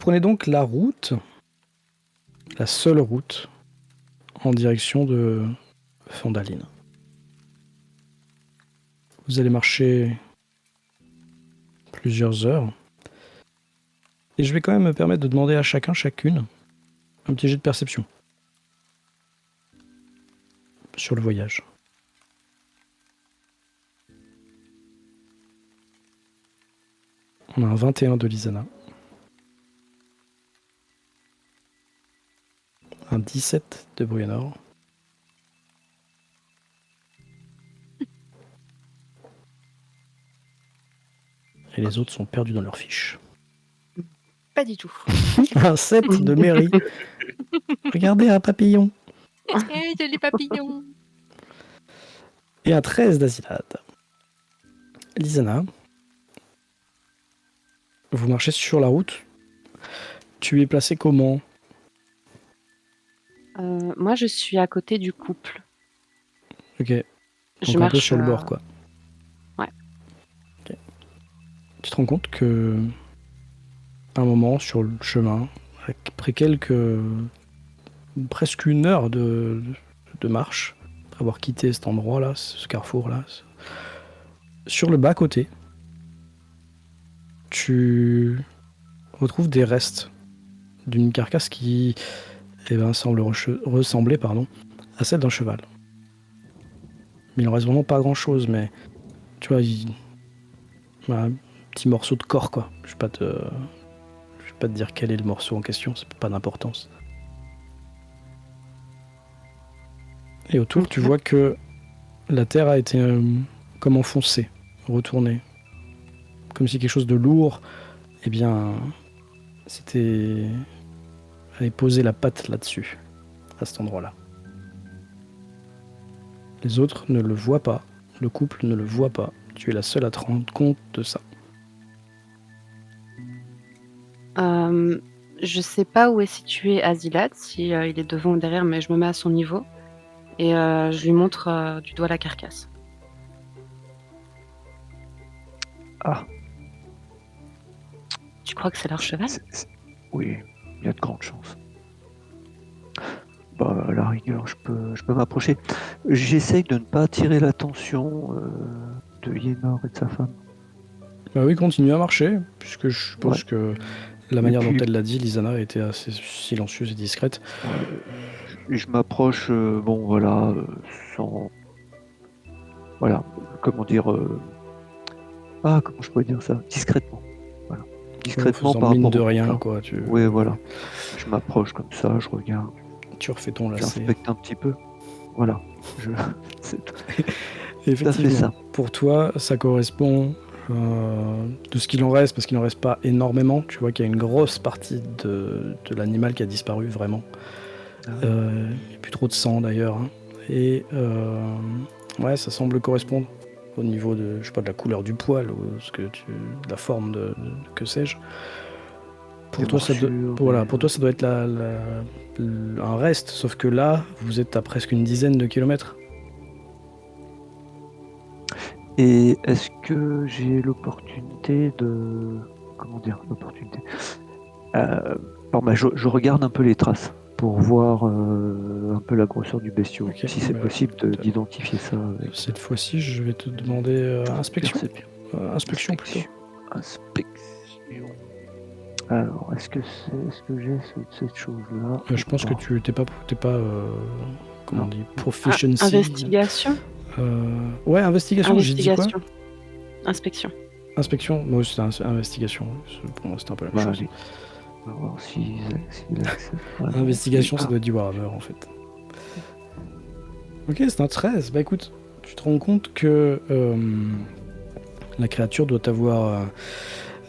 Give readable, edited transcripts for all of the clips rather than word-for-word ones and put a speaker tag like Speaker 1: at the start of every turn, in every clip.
Speaker 1: prenez donc la route, la seule route, en direction de Phandaline. Vous allez marcher plusieurs heures. Et je vais quand même me permettre de demander à chacune, un petit jet de perception. Sur le voyage. On a un 21 de Lisana. Un 17 de Brunor. Et les autres sont perdus dans leurs fiches.
Speaker 2: Pas du tout.
Speaker 1: Un 7 de Mary. Regardez, un papillon.
Speaker 2: De les papillons.
Speaker 1: Et un 13 d'Azilad. Lisana, vous marchez sur la route. Tu es placé comment ?
Speaker 3: Moi, je suis à côté du couple.
Speaker 1: Ok. Donc
Speaker 3: Je
Speaker 1: un
Speaker 3: marche
Speaker 1: peu sur le bord, quoi.
Speaker 3: Ouais.
Speaker 1: Ok. Tu te rends compte que, à un moment, sur le chemin, après presque une heure de marche, après avoir quitté cet endroit-là, ce carrefour-là, sur le bas-côté, tu retrouves des restes d'une carcasse qui semble ressembler à celle d'un cheval. Mais il en reste vraiment pas grand-chose, mais tu vois, un petit morceau de corps, quoi. Je vais pas te dire quel est le morceau en question, c'est pas d'importance. Et autour, tu vois que la terre a été comme enfoncée, retournée. Comme si quelque chose de lourd, avait posé la patte là-dessus, à cet endroit-là. Les autres ne le voient pas, le couple ne le voit pas. Tu es la seule à te rendre compte de ça.
Speaker 3: Je sais pas où est situé Azilad, si il est devant ou derrière, mais je me mets à son niveau et je lui montre du doigt la carcasse.
Speaker 4: Ah.
Speaker 3: Tu crois que c'est leur cheval ?
Speaker 4: Oui, il y a de grandes chances. Bah, à la rigueur, je peux m'approcher. J'essaye de ne pas attirer l'attention de Yenor et de sa femme.
Speaker 1: Bah oui, continue à marcher, puisque je suppose que la manière dont elle l'a dit, Lisana a été assez silencieuse et discrète.
Speaker 4: Je m'approche, sans... Voilà, comment dire... comment je pourrais dire ça ? Discrètement. Voilà. Discrètement par
Speaker 1: mine
Speaker 4: rapport
Speaker 1: de
Speaker 4: au
Speaker 1: rien,
Speaker 4: couple,
Speaker 1: quoi.
Speaker 4: Oui, voilà. Je m'approche comme ça, je regarde.
Speaker 1: Tu refais ton lacet.
Speaker 4: J'inspecte un petit peu. Voilà.
Speaker 1: Effectivement,
Speaker 4: ça.
Speaker 1: Pour toi, ça correspond de ce qu'il en reste, parce qu'il n'en reste pas énormément. Tu vois qu'il y a une grosse partie de l'animal qui a disparu, vraiment. Il n'y a plus trop de sang, d'ailleurs. Hein. Et ouais, ça semble correspondre au niveau de, je sais pas, de la couleur du poil, ou de la forme de que sais-je. Pour toi, ça doit être un reste, sauf que là, vous êtes à presque une dizaine de kilomètres.
Speaker 4: Et est-ce que j'ai l'opportunité de... Comment dire, l'opportunité je regarde un peu les traces pour voir un peu la grosseur du bestiau, si c'est possible d'identifier ça.
Speaker 1: Cette fois-ci, je vais te demander inspection. Inspection plutôt.
Speaker 4: Inspection. Alors, est-ce que j'ai cette chose-là
Speaker 1: Je pense que tu t'es pas comment on dit, proficiency.
Speaker 3: Investigation.
Speaker 1: Ouais, investigation. J'ai dit quoi ?
Speaker 3: Inspection.
Speaker 1: Inspection. Moi, c'était investigation. Pour moi, c'était un peu la même chose.
Speaker 4: Allez. On va voir si
Speaker 1: Investigation, ça doit être du Warhammer en fait. Ok, c'est un 13. Bah écoute, tu te rends compte que la créature doit avoir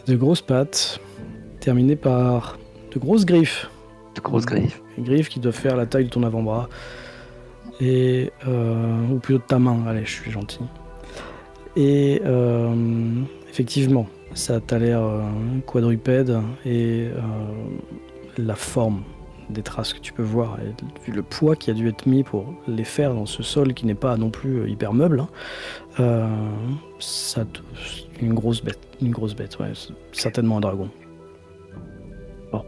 Speaker 1: de grosses pattes, terminées par de grosses griffes.
Speaker 4: De grosses griffes.
Speaker 1: Des griffes qui doivent faire la taille de ton avant-bras. Et ou plutôt de ta main, allez, je suis gentil. Et effectivement, ça t'a l'air quadrupède et la forme des traces que tu peux voir, et vu le poids qui a dû être mis pour les faire dans ce sol qui n'est pas non plus hyper meuble, une grosse bête, ouais, c'est certainement un dragon.
Speaker 4: Bon,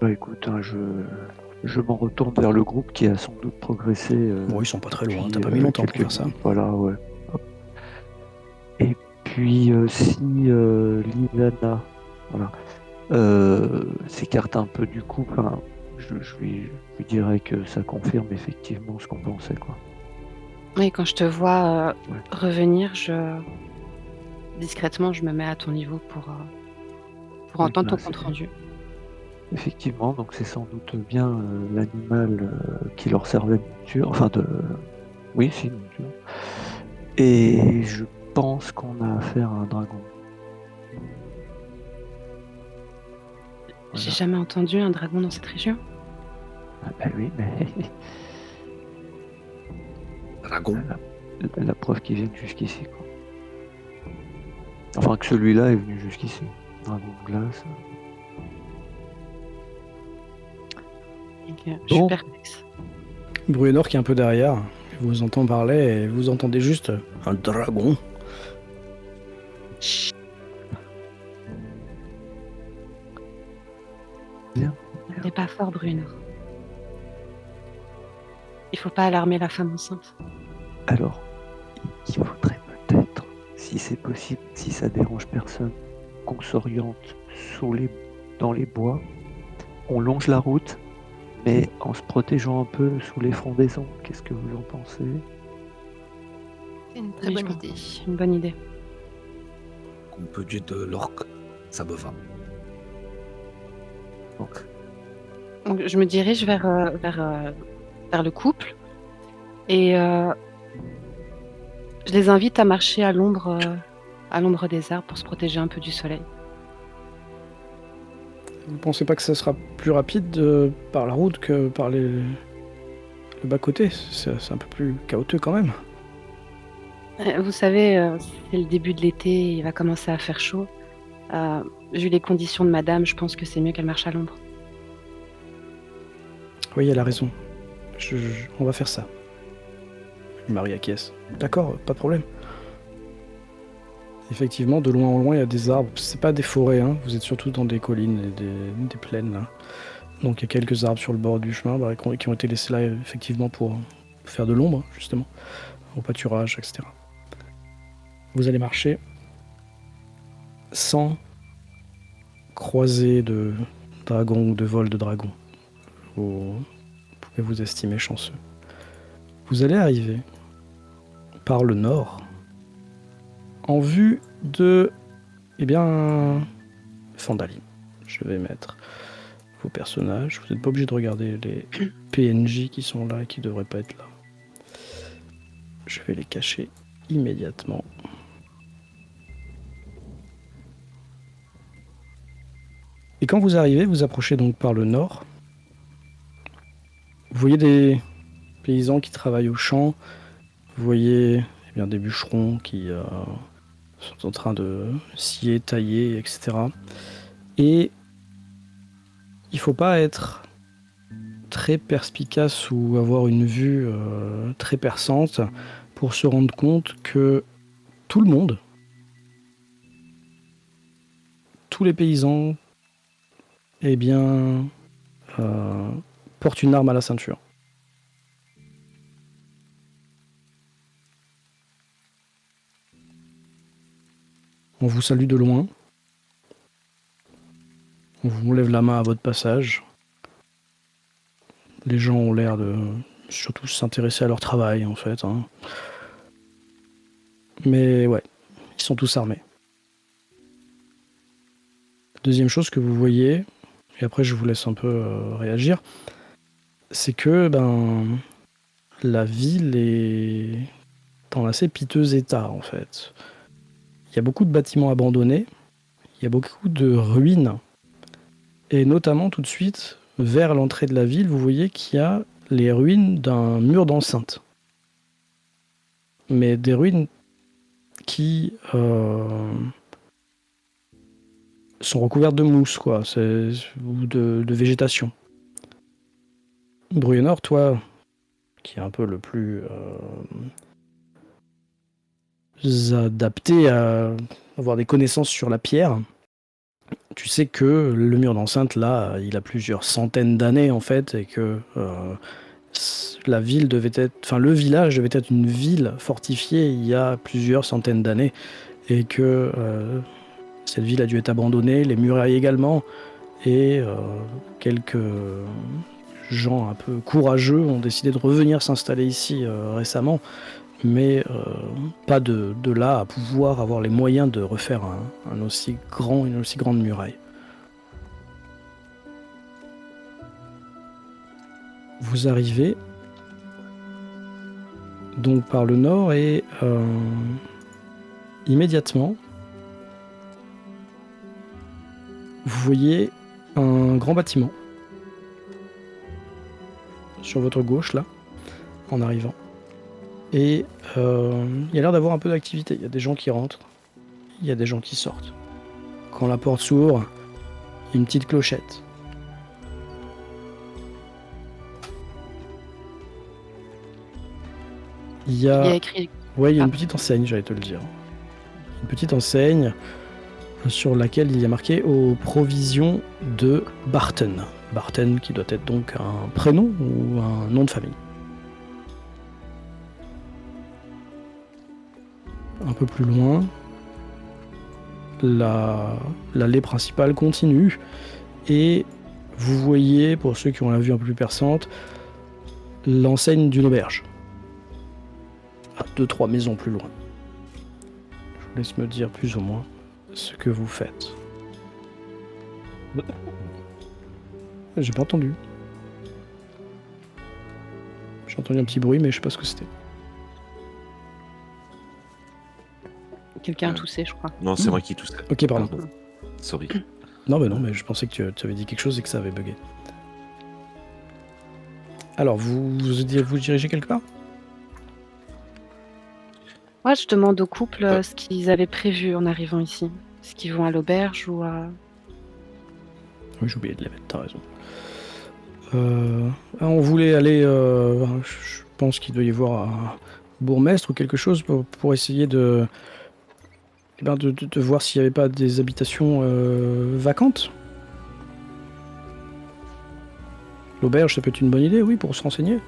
Speaker 4: Bah écoute, hein, je m'en retourne vers le groupe qui a sans doute progressé
Speaker 1: Bon, ils sont pas très loin,
Speaker 4: depuis
Speaker 1: t'as pas mis longtemps pour
Speaker 4: quelques
Speaker 1: faire ça.
Speaker 4: minutes. Voilà, ouais. Hop. Et puis si Liliana voilà, s'écarte un peu du coup, enfin, je lui dirais que ça confirme effectivement ce qu'on pensait, quoi.
Speaker 3: Oui, quand je te vois
Speaker 4: Ouais.
Speaker 3: revenir, discrètement, je me mets à ton niveau pour
Speaker 4: Oui,
Speaker 3: entendre
Speaker 4: bah,
Speaker 3: ton compte rendu.
Speaker 4: effectivement, donc c'est sans doute bien l'animal qui leur servait de monture, enfin de... Oui, c'est une monture. Et je pense qu'on a affaire à un dragon.
Speaker 3: J'ai
Speaker 4: Voilà.
Speaker 3: jamais entendu un dragon dans cette région.
Speaker 4: Ah bah oui, mais
Speaker 5: Dragon.
Speaker 4: la preuve qu'ils viennent jusqu'ici, quoi. Enfin, que celui-là est venu jusqu'ici. Dragon de glace.
Speaker 3: Donc, je suis
Speaker 4: Bon,
Speaker 3: perplexe.
Speaker 1: Bruenor qui est un peu derrière, vous entend parler et vous entendez juste un dragon.
Speaker 4: bien.
Speaker 3: T'es pas fort, Bruno. Il faut pas alarmer la femme enceinte.
Speaker 4: Alors, il faudrait peut-être, si c'est possible, si ça dérange personne, qu'on s'oriente dans les bois. On longe la route, mais en se protégeant un peu sous les frondaisons. Qu'est-ce que vous en pensez?
Speaker 2: C'est une très
Speaker 3: Oui, je
Speaker 2: bonne
Speaker 3: pense.
Speaker 2: idée.
Speaker 3: Une bonne idée.
Speaker 5: On peut dire de l'orque. Ça me va.
Speaker 3: Donc, je me dirige vers le couple et je les invite à marcher à l'ombre des arbres pour se protéger un peu du soleil.
Speaker 1: Vous pensez pas que ça sera plus rapide par la route que par le bas-côté? C'est un peu plus chaotique quand même.
Speaker 3: Vous savez, c'est le début de l'été, il va commencer à faire chaud. Vu les conditions de madame, je pense que c'est mieux qu'elle marche à l'ombre.
Speaker 1: Oui, elle a raison. On va faire ça. Marie acquiesce. D'accord, pas de problème. Effectivement, de loin en loin, il y a des arbres. C'est pas des forêts, hein. Vous êtes surtout dans des collines et des plaines, là. Donc il y a quelques arbres sur le bord du chemin qui ont été laissés là, effectivement, pour faire de l'ombre, justement, au pâturage, etc. Vous allez marcher sans croiser de dragons ou de vol de dragons. Vous pouvez vous estimer chanceux. Vous allez arriver par le nord en vue de, eh bien, Phandalim. Je vais mettre vos personnages. Vous n'êtes pas obligé de regarder les PNJ qui sont là et qui ne devraient pas être là. Je vais les cacher immédiatement. Et quand vous arrivez, vous approchez donc par le nord. Vous voyez des paysans qui travaillent au champ. Vous voyez eh bien, des bûcherons qui sont en train de scier, tailler, etc. Et il ne faut pas être très perspicace ou avoir une vue très perçante pour se rendre compte que tout le monde, tous les paysans, eh bien, portent une arme à la ceinture. On vous salue de loin. On vous lève la main à votre passage. Les gens ont l'air de surtout s'intéresser à leur travail, en fait, hein. Mais ouais, ils sont tous armés. Deuxième chose que vous voyez, et après je vous laisse un peu réagir, c'est que la ville est dans un assez piteux état, en fait. Il y a beaucoup de bâtiments abandonnés, il y a beaucoup de ruines, et notamment tout de suite, vers l'entrée de la ville, vous voyez qu'il y a les ruines d'un mur d'enceinte. Mais des ruines qui sont recouvertes de mousse, quoi, ou de végétation. Bruenor, toi, qui est un peu le plus adapté à avoir des connaissances sur la pierre, tu sais que le mur d'enceinte, là, il a plusieurs centaines d'années, en fait, et que la ville devait être... Enfin, le village devait être une ville fortifiée il y a plusieurs centaines d'années, et que cette ville a dû être abandonnée, les murailles également, et quelques gens un peu courageux ont décidé de revenir s'installer ici récemment, mais pas de là à pouvoir avoir les moyens de refaire une aussi grande muraille. Vous arrivez donc par le nord et immédiatement vous voyez un grand bâtiment sur votre gauche là, en arrivant. Et il y a l'air d'avoir un peu d'activité. Il y a des gens qui rentrent, il y a des gens qui sortent. Quand la porte s'ouvre, il y a une petite clochette. Il y
Speaker 3: Il y
Speaker 1: a...
Speaker 3: a écrit.
Speaker 1: Ouais, il y a une petite enseigne, j'allais te le dire. Une petite enseigne sur laquelle il y a marqué aux provisions de Barton. Barton qui doit être donc un prénom ou un nom de famille. Un peu plus loin, l'allée principale continue et vous voyez, pour ceux qui ont la vue un peu plus perçante, l'enseigne d'une auberge. À 2-3 maisons plus loin. Je vous laisse me dire plus ou moins ce que vous faites. J'ai pas entendu. J'ai entendu un petit bruit, mais je sais pas ce que c'était.
Speaker 3: Quelqu'un a toussé, je crois.
Speaker 6: Non, c'est moi qui tousse.
Speaker 1: Ok, pardon.
Speaker 6: Sorry.
Speaker 1: Non, mais je pensais que tu avais dit quelque chose et que ça avait bugué. Alors, vous dirigez quelque part ?
Speaker 3: Ouais, je demande au couple
Speaker 6: Ouais.
Speaker 3: ce qu'ils avaient prévu en arrivant ici. Est-ce qu'ils vont à l'auberge ou à...
Speaker 1: Oui, j'ai oublié de les mettre, t'as raison. On voulait aller... je pense qu'il doit y avoir un bourgmestre ou quelque chose pour essayer de voir s'il n'y avait pas des habitations vacantes. L'auberge, ça peut être une bonne idée, oui, pour se renseigner.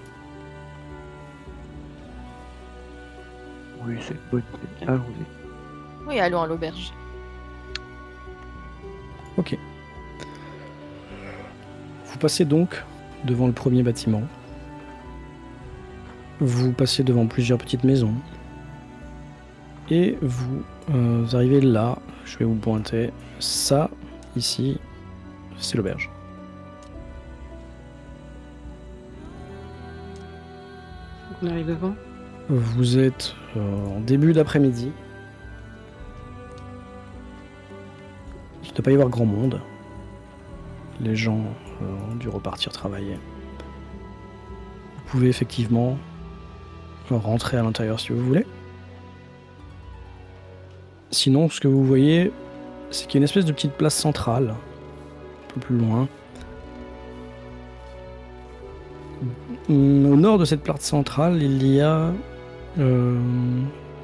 Speaker 4: Oui, c'est une bonne idée. Allons-y.
Speaker 2: Oui, allons à l'auberge.
Speaker 1: Ok. Vous passez donc devant le premier bâtiment. Vous passez devant plusieurs petites maisons. Et vous arrivez là, je vais vous pointer. Ça, ici, c'est l'auberge.
Speaker 3: On arrive devant.
Speaker 1: Vous êtes en début d'après-midi. Il ne doit pas y avoir grand monde. Les gens ont dû repartir travailler. Vous pouvez effectivement rentrer à l'intérieur si vous voulez. Sinon, ce que vous voyez, c'est qu'il y a une espèce de petite place centrale, un peu plus loin. Au nord de cette place centrale, il y a,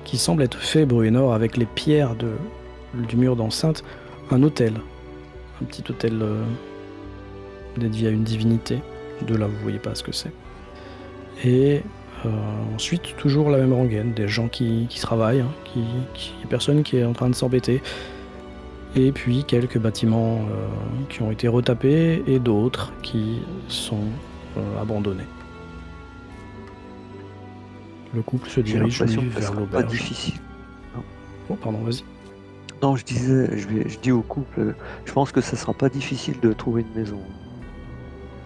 Speaker 1: qui semble être fait, Bruenor, avec les pierres du mur d'enceinte, un hôtel. Un petit hôtel dédié à une divinité. De là, vous voyez pas ce que c'est. Et ensuite, toujours la même rengaine, des gens qui travaillent, hein, personne qui est en train de s'embêter. Et puis quelques bâtiments qui ont été retapés et d'autres qui sont abandonnés. Le couple se
Speaker 4: J'ai
Speaker 1: dirige
Speaker 4: l'impression que ça
Speaker 1: vers
Speaker 4: sera pas
Speaker 1: l'auberge.
Speaker 4: difficile.
Speaker 1: Oh, pardon, vas-y.
Speaker 4: Non, je dis au couple, je pense que ça sera pas difficile de trouver une maison.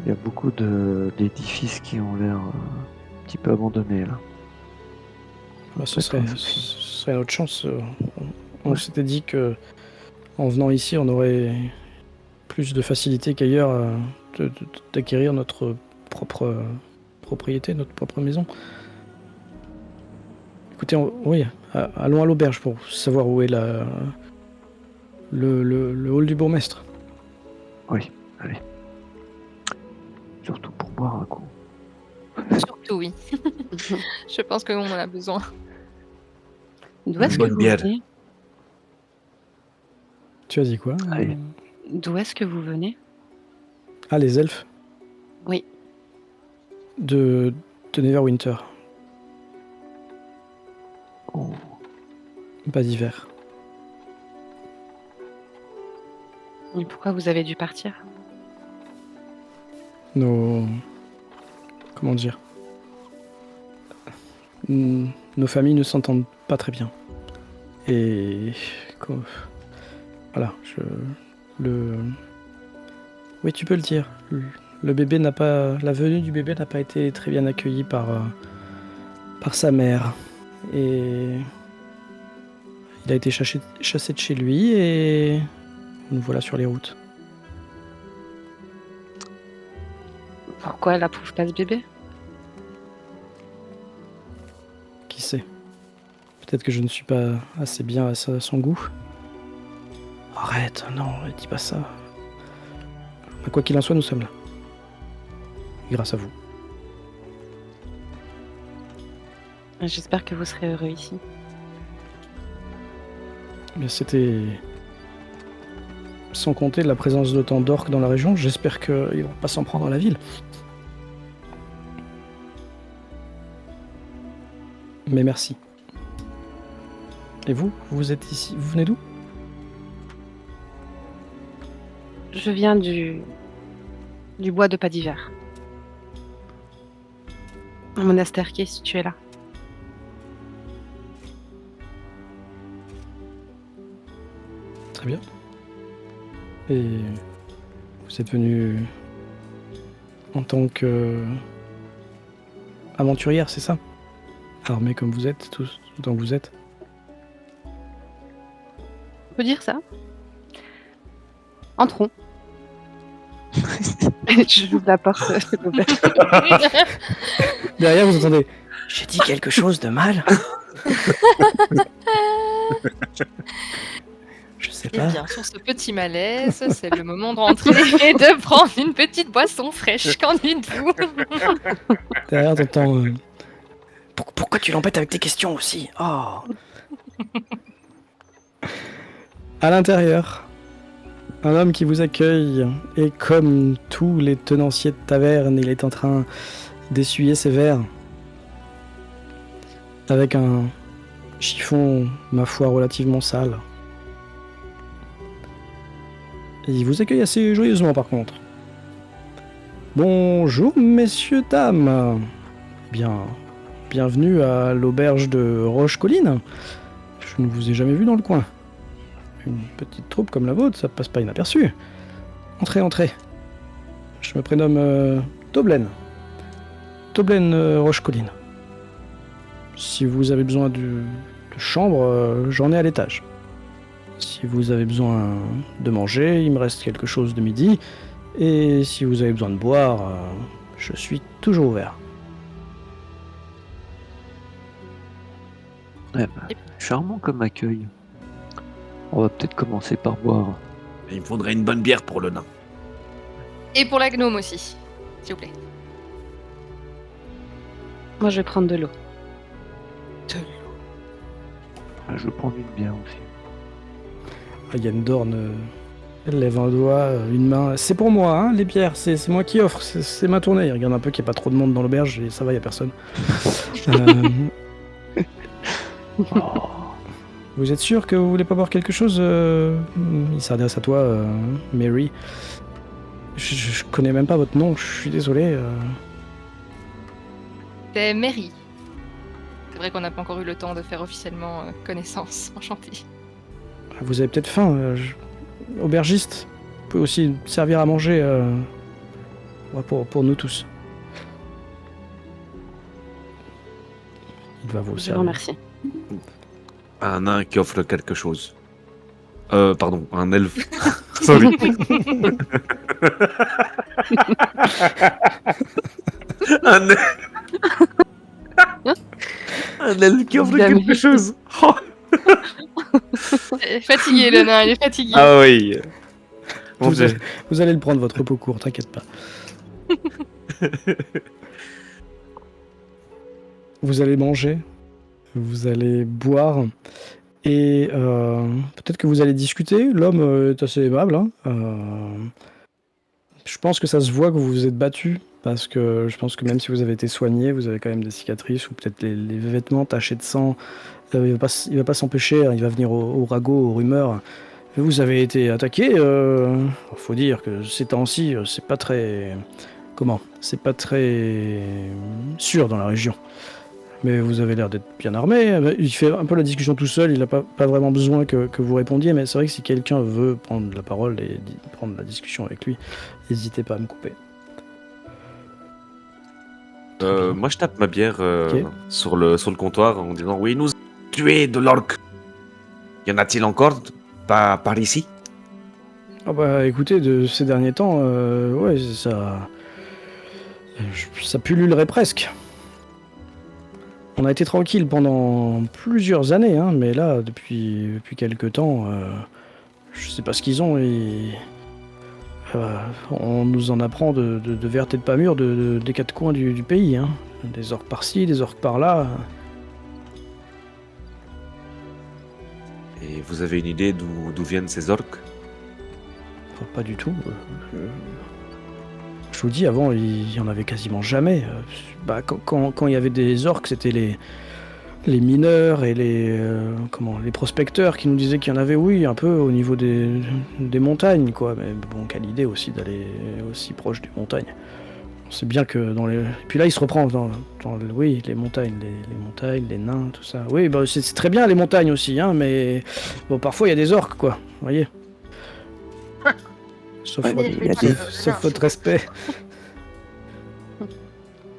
Speaker 4: Il y a beaucoup d'édifices qui ont l'air un petit peu abandonnés là.
Speaker 1: Bah, ce serait notre chance. On s'était dit que en venant ici, on aurait plus de facilité qu'ailleurs d'acquérir notre propre propriété, notre propre maison. Écoutez, oui, allons à l'auberge pour savoir où est le hall du bourgmestre.
Speaker 4: Oui, allez. Surtout pour boire un coup.
Speaker 2: Surtout, oui. Je pense qu'on en a besoin.
Speaker 3: D'où est-ce que
Speaker 5: Bonne
Speaker 3: vous
Speaker 5: bière.
Speaker 3: venez?
Speaker 1: Tu as dit quoi
Speaker 4: Allez.
Speaker 3: D'où est-ce que vous venez?
Speaker 1: Ah, les elfes
Speaker 3: Oui.
Speaker 1: de Neverwinter,
Speaker 4: Oh,
Speaker 1: pas d'hiver.
Speaker 3: Et pourquoi vous avez dû partir?
Speaker 1: Nos... Comment dire? Nos familles ne s'entendent pas très bien. Et... Voilà, Oui, tu peux le dire. Le bébé n'a pas... La venue du bébé n'a pas été très bien accueillie par sa mère. Et... Il a été chassé de chez lui et... Nous voilà sur les routes.
Speaker 3: Pourquoi elle approuve pas ce bébé?
Speaker 1: Qui sait? Peut-être que je ne suis pas assez bien à son goût. Arrête, non, dis pas ça. Quoi qu'il en soit, nous sommes là. Grâce à vous.
Speaker 3: J'espère que vous serez heureux ici.
Speaker 1: Mais c'était... Sans compter la présence d'autant d'orques dans la région, j'espère qu'ils vont pas s'en prendre à la ville. Mais merci. Et vous êtes ici, vous venez d'où?
Speaker 3: Je viens du bois de pas d'hiver. Un monastère qui est situé là.
Speaker 1: Très bien. Et vous êtes venu en tant que aventurière, c'est ça? Armée comme vous êtes, tous autant que vous êtes.
Speaker 3: On peut dire ça? Entrons. J'ouvre la porte de l'auberge.
Speaker 1: Derrière, vous entendez « J'ai dit quelque chose de mal ?» Je sais
Speaker 2: Eh
Speaker 1: pas.
Speaker 2: bien, sur ce petit malaise, c'est le moment de rentrer et de prendre une petite boisson fraîche. Qu'en dites-vous?
Speaker 1: Derrière, t'entends pourquoi tu l'embêtes avec tes questions aussi? Oh. À l'intérieur, un homme qui vous accueille, et comme tous les tenanciers de taverne, il est en train d'essuyer ses verres avec un chiffon, ma foi, relativement sale. Et il vous accueille assez joyeusement par contre. Bonjour messieurs, dames. Bienvenue à l'auberge de Roche-Colline. Je ne vous ai jamais vu dans le coin. Une petite troupe comme la vôtre, ça passe pas inaperçu. Entrez. Je me prénomme Toblen. Toblen Roche-Colline. Si vous avez besoin de chambre, j'en ai à l'étage. Si vous avez besoin de manger, il me reste quelque chose de midi. Et si vous avez besoin de boire, je suis toujours ouvert.
Speaker 4: Ouais, bah, charmant comme accueil. On va peut-être commencer par boire.
Speaker 5: Il me faudrait une bonne bière pour le nain.
Speaker 2: Et pour la gnome aussi, s'il vous plaît.
Speaker 3: Moi, je vais prendre de l'eau.
Speaker 4: Ah, je vais prendre une bière aussi.
Speaker 1: Yendorn elle lève un doigt, une main. C'est pour moi, hein, les bières, c'est moi qui offre, c'est ma tournée. Il regarde un peu qu'il n'y a pas trop de monde dans l'auberge et ça va, il n'y a personne.
Speaker 4: Oh,
Speaker 1: Vous êtes sûr que vous voulez pas boire quelque chose? Il s'adresse à toi, Mary. Je connais même pas votre nom, je suis désolé.
Speaker 2: C'est Mary. C'est vrai qu'on n'a pas encore eu le temps de faire officiellement connaissance. Enchantée.
Speaker 1: Vous avez peut-être faim. Aubergiste peut aussi servir à manger pour nous tous. Il va vous
Speaker 3: Je vous
Speaker 1: servir.
Speaker 3: remercie.
Speaker 5: Un nain qui offre quelque chose. Pardon, un elfe. Sorry. un elfe qui offre
Speaker 3: Jamais.
Speaker 5: quelque chose. Oh.
Speaker 2: Il est fatigué, le nain, il est fatigué.
Speaker 5: Ah oui. Bon,
Speaker 1: Vous allez le prendre votre repos court, t'inquiète pas. Vous allez manger, vous allez boire, Et peut-être que vous allez discuter. L'homme est assez aimable. Hein. Je pense que ça se voit que vous vous êtes battu. Parce que je pense que même si vous avez été soigné, vous avez quand même des cicatrices ou peut-être les vêtements tachés de sang. Il va pas s'empêcher, hein, il va venir au ragot, aux rumeurs. Vous avez été attaqué. Faut dire que ces temps-ci, c'est pas très. Comment? C'est pas très sûr dans la région. Mais vous avez l'air d'être bien armé. Il fait un peu la discussion tout seul, il n'a pas vraiment besoin que vous répondiez, mais c'est vrai que si quelqu'un veut prendre la parole et prendre la discussion avec lui, n'hésitez pas à me couper.
Speaker 5: Moi, je tape ma bière
Speaker 1: Ok.
Speaker 5: sur le comptoir en disant oui, nous avons tué de l'orque. Y en a-t-il encore par ici?
Speaker 1: Ah bah écoutez, de ces derniers temps, ouais, ça pullulerait presque. On a été tranquille pendant plusieurs années, hein, mais là, depuis quelques temps, je sais pas ce qu'ils ont et on nous en apprend de vertes et de pas mûres des quatre coins du pays. Hein. Des orques par-ci, des orques par-là.
Speaker 5: Et vous avez une idée d'où viennent ces orques?
Speaker 1: Enfin, pas du tout. Je vous dis, avant, il y en avait quasiment jamais. Quand il y avait des orques, c'était les mineurs et les prospecteurs qui nous disaient qu'il y en avait, oui, un peu au niveau des montagnes, quoi. Mais bon, quelle idée aussi d'aller aussi proche des montagnes. C'est bien que dans les... Et puis là, il se reprend oui, les montagnes, les nains, tout ça. Oui, bah, c'est très bien les montagnes aussi, hein, mais bon, parfois il y a des orques, quoi. Vous voyez. Sauf,
Speaker 4: Ouais, mais il y a des-
Speaker 1: sauf votre respect.
Speaker 4: Ouais,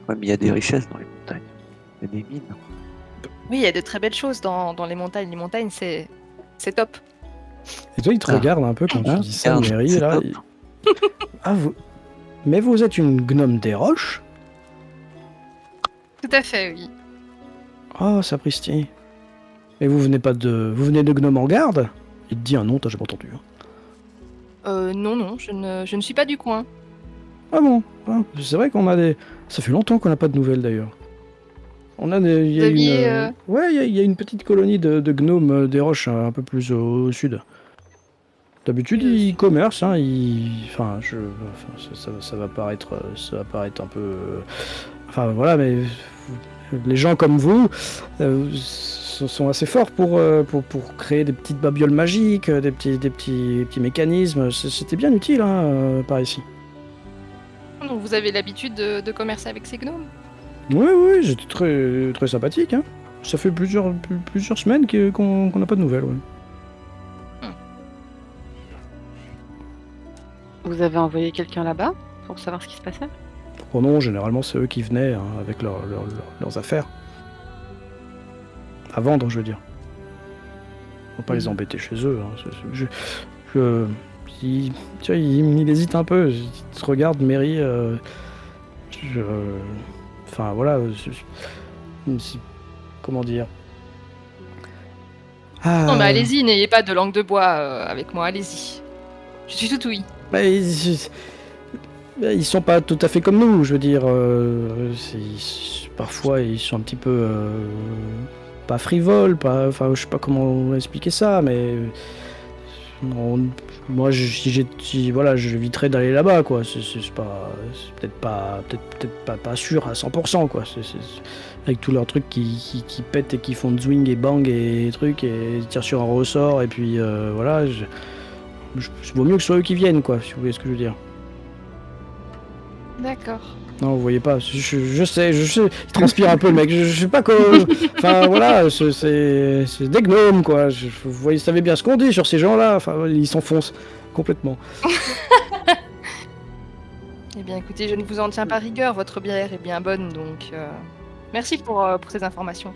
Speaker 4: mais il y a des richesses dans les montagnes. Il y a des mines.
Speaker 2: Oui, il y a de très belles choses dans les montagnes. Les montagnes, c'est top.
Speaker 1: Et toi, il te
Speaker 4: Ah.
Speaker 1: regarde un peu quand
Speaker 4: Ah,
Speaker 1: tu dis ça,
Speaker 4: regarde,
Speaker 1: Mary,
Speaker 4: c'est
Speaker 1: là.
Speaker 4: top.
Speaker 1: Ah, mais vous êtes une gnome des roches?
Speaker 2: Tout à fait, oui.
Speaker 1: Oh, sapristi. Et vous venez de Gnome en Garde? Il te dit un nom, t'as jamais entendu. Hein.
Speaker 2: Non, je ne suis pas du coin.
Speaker 1: Ah bon? Ah, c'est vrai qu'on a des... Ça fait longtemps qu'on n'a pas de nouvelles, d'ailleurs. On a des... Il y a
Speaker 2: Vous aviez,
Speaker 1: Ouais, il y a une petite colonie de gnomes des roches un peu plus au sud. D'habitude,
Speaker 2: Plus au
Speaker 1: ils
Speaker 2: sud.
Speaker 1: commercent, hein, ça va paraître un peu... Enfin, voilà, mais les gens comme vous sont assez forts pour créer des petites babioles magiques, des petits mécanismes. C'était bien utile, hein, par ici.
Speaker 2: Donc vous avez l'habitude de commercer avec ces gnomes?
Speaker 1: Oui, j'étais très, très sympathique. Hein. Ça fait plusieurs semaines qu'on n'a pas de nouvelles. Ouais.
Speaker 3: Vous avez envoyé quelqu'un là-bas pour savoir ce qui se passait?
Speaker 1: Oh non, généralement, c'est eux qui venaient hein, avec leurs affaires. À vendre, je veux dire. Faut pas les embêter chez eux. Hein. Tu vois, il hésite un peu. Il te regarde, Mary. Enfin, voilà. Comment dire? Ah,
Speaker 2: Non, mais allez-y, n'ayez pas de langue de bois avec moi, allez-y. Je suis tout oui.
Speaker 1: Ils sont pas tout à fait comme nous, je veux dire. Parfois, ils sont un petit peu pas frivoles, enfin, je sais pas comment expliquer ça, mais moi, j'éviterais d'aller là-bas, quoi. C'est peut-être pas sûr à 100%, quoi. Avec tous leurs trucs qui pètent et qui font zwing et bang et trucs et tirent sur un ressort et puis voilà. Vaut mieux que ce soit eux qui viennent, quoi, si vous voyez ce que je veux dire.
Speaker 2: D'accord.
Speaker 1: Non, vous voyez pas. Je sais. Il transpire un peu, le mec. Je sais pas quoi. Enfin, voilà, c'est des gnomes, quoi. Vous savez bien ce qu'on dit sur ces gens-là. Enfin, ils s'enfoncent complètement.
Speaker 2: Eh bien, écoutez, je ne vous en tiens pas rigueur. Votre bière est bien bonne, donc merci pour ces informations.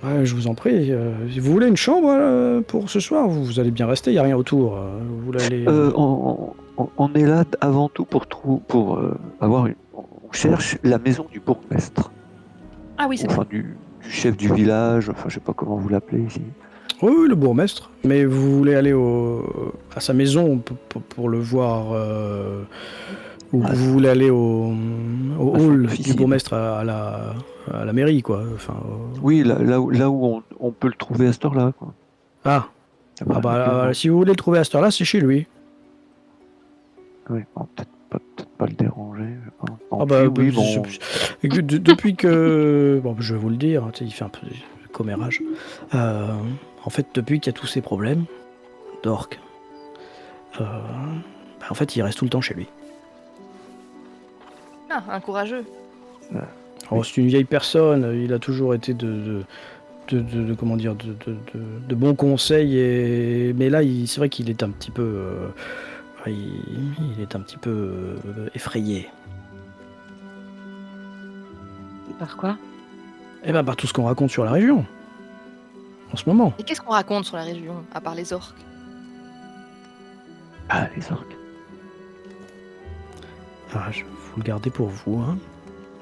Speaker 1: Ouais, je vous en prie. Vous voulez une chambre pour ce soir? Vous allez bien rester, il n'y a rien autour. Vous voulez aller...
Speaker 4: On est là avant tout pour avoir une. On cherche la maison du bourgmestre.
Speaker 2: Ah oui, c'est
Speaker 4: Enfin, du chef du village. Enfin, je sais pas comment vous l'appelez ici.
Speaker 1: Oui, le bourgmestre. Mais vous voulez aller à sa maison pour le voir Ou
Speaker 4: Ouais.
Speaker 1: vous voulez aller au
Speaker 4: À son
Speaker 1: hall du
Speaker 4: officine.
Speaker 1: bourgmestre à la mairie, quoi. Enfin,
Speaker 4: Oui, là où on peut le trouver à cette heure-là, quoi.
Speaker 1: Ah,
Speaker 4: Là-bas,
Speaker 1: bah,
Speaker 4: au bureau.
Speaker 1: si vous voulez le trouver à cette heure-là, c'est chez lui.
Speaker 4: Oui, bon, peut-être pas le déranger. Je sais pas.
Speaker 1: Ah
Speaker 4: Donc,
Speaker 1: bah,
Speaker 4: oui, bon.
Speaker 1: depuis que... Bon, je vais vous le dire, hein, tu sais, il fait un peu de commérage. En fait, depuis qu'il y a tous ces problèmes d'orques, bah, en fait, il reste tout le temps chez lui.
Speaker 2: Ah, un courageux.
Speaker 1: Alors, c'est une vieille personne, il a toujours été comment dire, de bons conseils, mais là, c'est vrai qu'il est un petit peu... il est un petit peu effrayé.
Speaker 3: Par quoi?
Speaker 1: Eh ben, par tout ce qu'on raconte sur la région, en ce moment.
Speaker 2: Et qu'est-ce qu'on raconte sur la région, à part les orques?
Speaker 4: Ah, les orques.
Speaker 1: Ah, je vous le gardez pour vous, hein.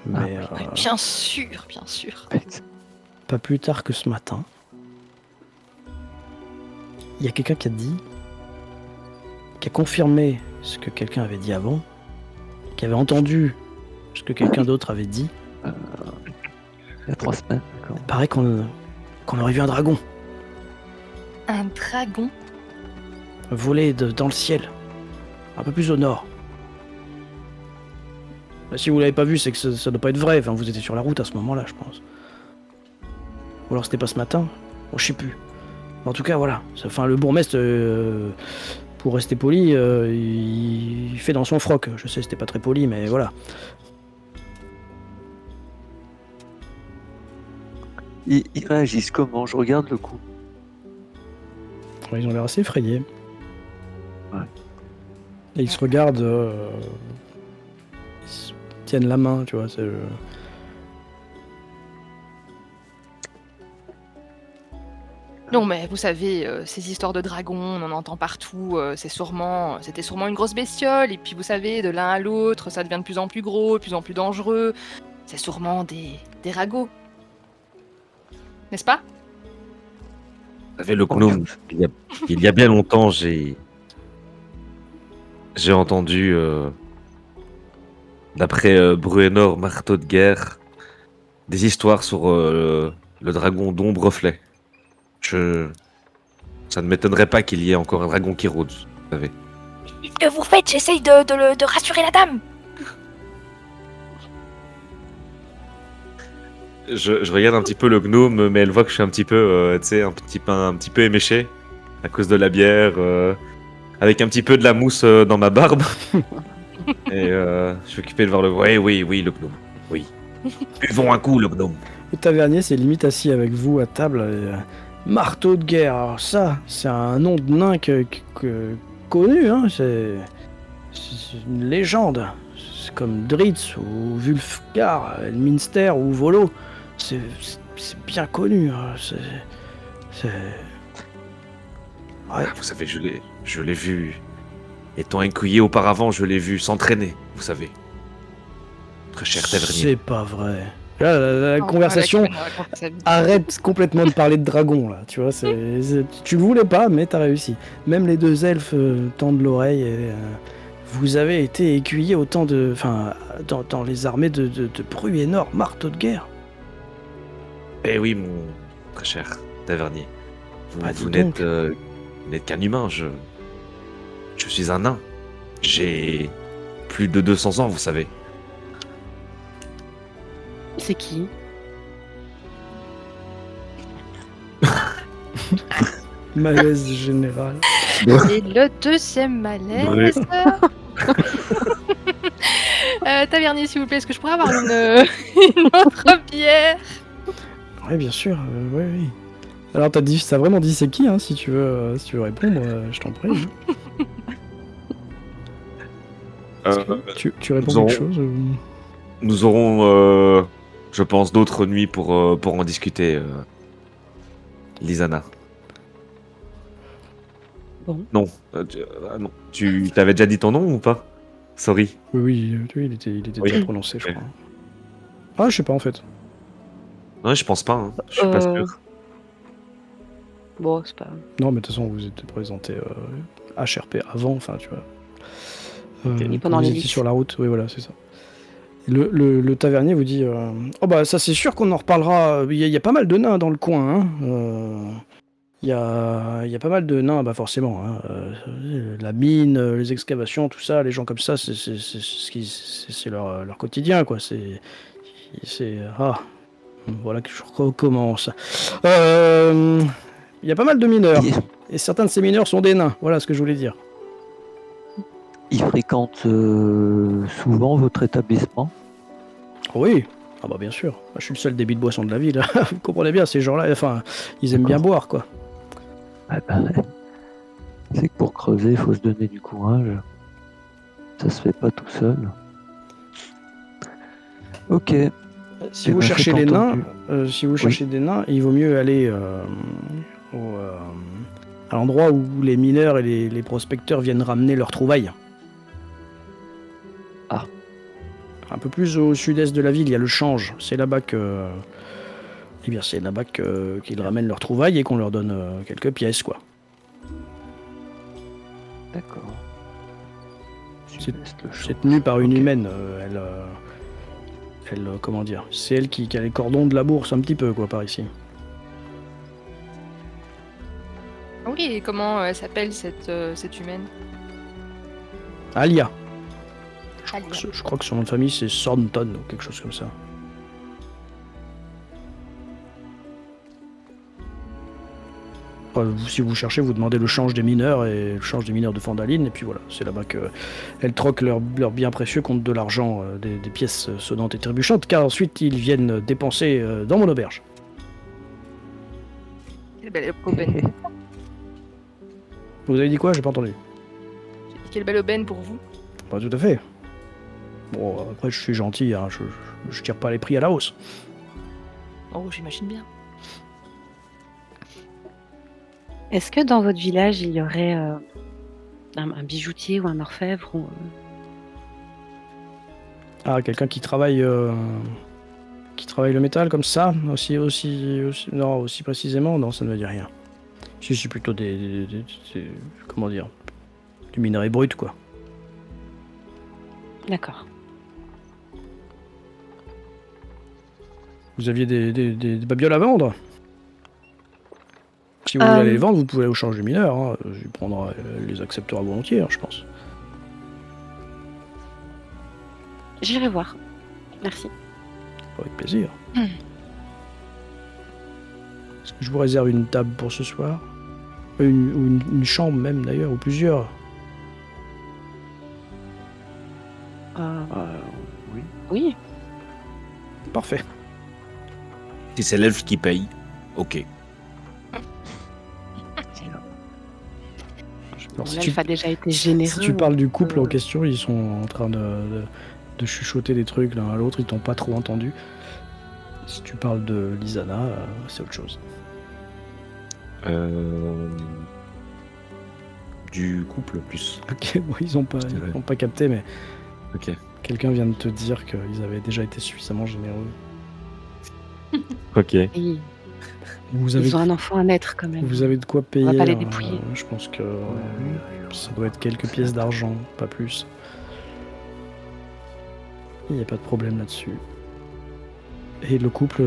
Speaker 1: Mais
Speaker 2: Bien sûr, bien sûr.
Speaker 1: pas plus tard que ce matin, il y a quelqu'un qui a confirmé ce que quelqu'un avait dit avant, qui avait entendu ce que quelqu'un d'autre avait dit.
Speaker 4: Il y a 3 semaines, d'accord.
Speaker 1: Il paraît qu'on aurait vu un dragon
Speaker 2: Un dragon?
Speaker 1: voler dans le ciel, un peu plus au nord. Bah, si vous l'avez pas vu, c'est que ça doit pas être vrai. Enfin, vous étiez sur la route à ce moment-là, je pense. Ou alors c'était pas ce matin. Bon, je sais plus. En tout cas, voilà. Enfin, le bourgmestre, pour rester poli, il fait dans son froc. Je sais, c'était pas très poli, mais voilà.
Speaker 4: Ils réagissent comment? Je regarde le coup.
Speaker 1: Ouais, ils ont l'air assez effrayés.
Speaker 4: Ouais.
Speaker 1: Et ils se regardent. Ils se tiennent la main, tu vois.
Speaker 2: Non, mais vous savez, ces histoires de dragons, on en entend partout. C'était sûrement une grosse bestiole. Et puis, vous savez, de l'un à l'autre, ça devient de plus en plus gros, de plus en plus dangereux. C'est sûrement des ragots. N'est-ce pas?
Speaker 5: Vous savez, le gnome, il y a bien longtemps, j'ai entendu, d'après Bruenor, marteau de guerre, des histoires sur le dragon d'ombre reflet. Ça ne m'étonnerait pas qu'il y ait encore un dragon qui rôde, vous savez.
Speaker 2: Qu'est-ce que vous faites? J'essaye de rassurer la dame.
Speaker 5: Je regarde un petit peu le gnome, mais elle voit que je suis un petit peu, tu sais, un petit peu éméché à cause de la bière, avec un petit peu de la mousse dans ma barbe. Et je suis occupé de voir le. Oui, le gnome. Oui. Buvons un coup, le gnome.
Speaker 1: Le tavernier s'est limite assis avec vous à table. Marteau de guerre, alors ça, c'est un nom de nain connu, hein. C'est une légende. C'est comme Dritz ou Wulfgar, Elminster ou Volo. C'est bien connu. Hein. C'est... Ouais.
Speaker 5: Vous savez, je l'ai vu. Étant écuyer auparavant, je l'ai vu s'entraîner, vous savez. Très cher tavernier.
Speaker 1: C'est pas vrai. Là, la
Speaker 2: Non,
Speaker 1: conversation
Speaker 2: Alex, il nous raconte sa vie.
Speaker 1: arrête complètement de parler de dragon, là. Tu vois, tu le voulais pas, mais t'as réussi. Même les deux elfes tendent l'oreille. Et, vous avez été écuyer autant de... Enfin, dans les armées de Bruenor, marteau de guerre.
Speaker 5: Eh oui, mon très cher tavernier.
Speaker 1: Bah, dis
Speaker 5: Vous
Speaker 1: donc.
Speaker 5: n'êtes qu'un humain, je suis un nain. J'ai plus de 200 ans, vous savez.
Speaker 3: C'est qui?
Speaker 1: Malaise général.
Speaker 2: Et le deuxième malaise. Tavernier, s'il vous plaît, est-ce que je pourrais avoir une autre bière?
Speaker 1: Oui, bien sûr, oui. Alors, t'as vraiment dit c'est qui, hein, si tu veux répondre, je t'en prie. Hein. Tu réponds
Speaker 5: nous aurons-
Speaker 1: quelque chose
Speaker 5: Nous aurons, je pense, d'autres nuits pour en discuter, Lisana.
Speaker 3: Bon.
Speaker 5: Non, non. Tu t'avais déjà dit ton nom ou pas? Sorry.
Speaker 1: Oui, il était
Speaker 5: Oui.
Speaker 1: déjà prononcé, je
Speaker 5: Ok.
Speaker 1: crois. Ah, je sais pas, en fait.
Speaker 5: Non, je pense pas. Hein. Je suis pas sûr.
Speaker 3: Bon, c'est pas.
Speaker 1: Non, mais de toute façon, vous êtes présenté HRP avant, enfin, tu vois.
Speaker 3: Et pendant
Speaker 1: vous
Speaker 3: les
Speaker 1: étiez
Speaker 3: lits.
Speaker 1: sur la route, oui, voilà, c'est ça. Le tavernier vous dit oh bah ça c'est sûr qu'on en reparlera. Il y a pas mal de nains dans le coin. Hein. Il y a pas mal de nains, bah forcément. Hein. La mine, les excavations, tout ça, les gens comme ça, c'est leur quotidien, quoi. Voilà que je recommence. Il y a pas mal de mineurs.
Speaker 4: Ils,
Speaker 1: Et certains de ces mineurs sont des nains. Voilà ce que je voulais dire.
Speaker 4: ils fréquentent souvent votre établissement.
Speaker 1: Oui. Ah bah bien sûr. Moi, je suis le seul débit de boisson de la ville. Vous comprenez bien, ces gens-là, enfin, ils aiment bien
Speaker 4: D'accord.
Speaker 1: boire, quoi.
Speaker 4: Ah ben, c'est que pour creuser, il faut se donner du courage. Ça se fait pas tout seul. Ok.
Speaker 1: Si
Speaker 4: Eh
Speaker 1: vous
Speaker 4: ben,
Speaker 1: cherchez
Speaker 4: c'est
Speaker 1: les nains,
Speaker 4: entendu.
Speaker 1: si vous cherchez des nains, il vaut mieux aller à l'endroit où les mineurs et les prospecteurs viennent ramener leurs trouvailles.
Speaker 4: Ah.
Speaker 1: Un peu plus au sud-est de la ville, il y a le change. C'est là-bas qu'ils ramènent leurs trouvailles et qu'on leur donne quelques pièces, quoi.
Speaker 4: D'accord.
Speaker 1: C'est-
Speaker 4: Sud-Est, le champ.
Speaker 1: C'est tenu par une
Speaker 4: Ok.
Speaker 1: humaine. Comment dire, c'est elle qui a les cordons de la bourse un petit peu, quoi, par ici.
Speaker 2: Oui, et comment elle s'appelle cette humaine?
Speaker 1: Alia.
Speaker 2: Alia.
Speaker 1: Je crois que son nom de famille c'est Thornton ou quelque chose comme ça. Si vous cherchez, vous demandez le change des mineurs et le change des mineurs de Fandaline, et puis voilà, c'est là-bas qu'elles troquent leurs biens précieux contre de l'argent, des pièces sonnantes et trébuchantes, car ensuite ils viennent dépenser dans mon auberge.
Speaker 2: Quelle belle aubaine.
Speaker 1: Vous avez dit quoi? J'ai pas entendu.
Speaker 2: Quelle belle aubaine pour vous.
Speaker 1: Pas tout à fait. Bon, après je suis gentil, hein, je tire pas les prix à la hausse.
Speaker 2: Oh, j'imagine bien.
Speaker 3: Est-ce que dans votre village, il y aurait un bijoutier ou un orfèvre ou,
Speaker 1: Ah, quelqu'un qui travaille le métal comme ça, aussi précisément, non, ça ne me dit rien. Si, c'est plutôt comment dire, du minerai brut, quoi.
Speaker 3: D'accord.
Speaker 1: Vous aviez des babioles à vendre? Si vous voulez aller les vendre, vous pouvez aller au change des mineurs. Hein. Il prendra, les acceptera volontiers, hein, je pense.
Speaker 3: J'irai voir. Merci.
Speaker 1: Avec plaisir. Est-ce que je vous réserve une table pour ce soir? Ou une chambre même d'ailleurs, ou plusieurs?
Speaker 4: Oui.
Speaker 3: Oui.
Speaker 1: Parfait.
Speaker 5: Si c'est l'elfe qui paye, ok.
Speaker 1: Alors, si
Speaker 3: L'elfe a déjà été
Speaker 1: si
Speaker 3: généreux.
Speaker 1: tu parles du couple en question, ils sont en train de chuchoter des trucs l'un à l'autre, ils t'ont pas trop entendu. Si tu parles de Lisana, c'est autre chose.
Speaker 5: Du couple plus.
Speaker 1: Ok, bon, ils ont pas capté, mais
Speaker 5: Ok.
Speaker 1: quelqu'un vient de te dire qu'ils avaient déjà été suffisamment généreux.
Speaker 5: Ok.
Speaker 3: Oui. Ils ont un enfant à naître quand même.
Speaker 1: Vous avez de quoi payer.
Speaker 3: va pas les dépouiller.
Speaker 1: Je pense que ça doit être quelques pièces d'argent, pas plus. Il n'y a pas de problème là-dessus. Et le couple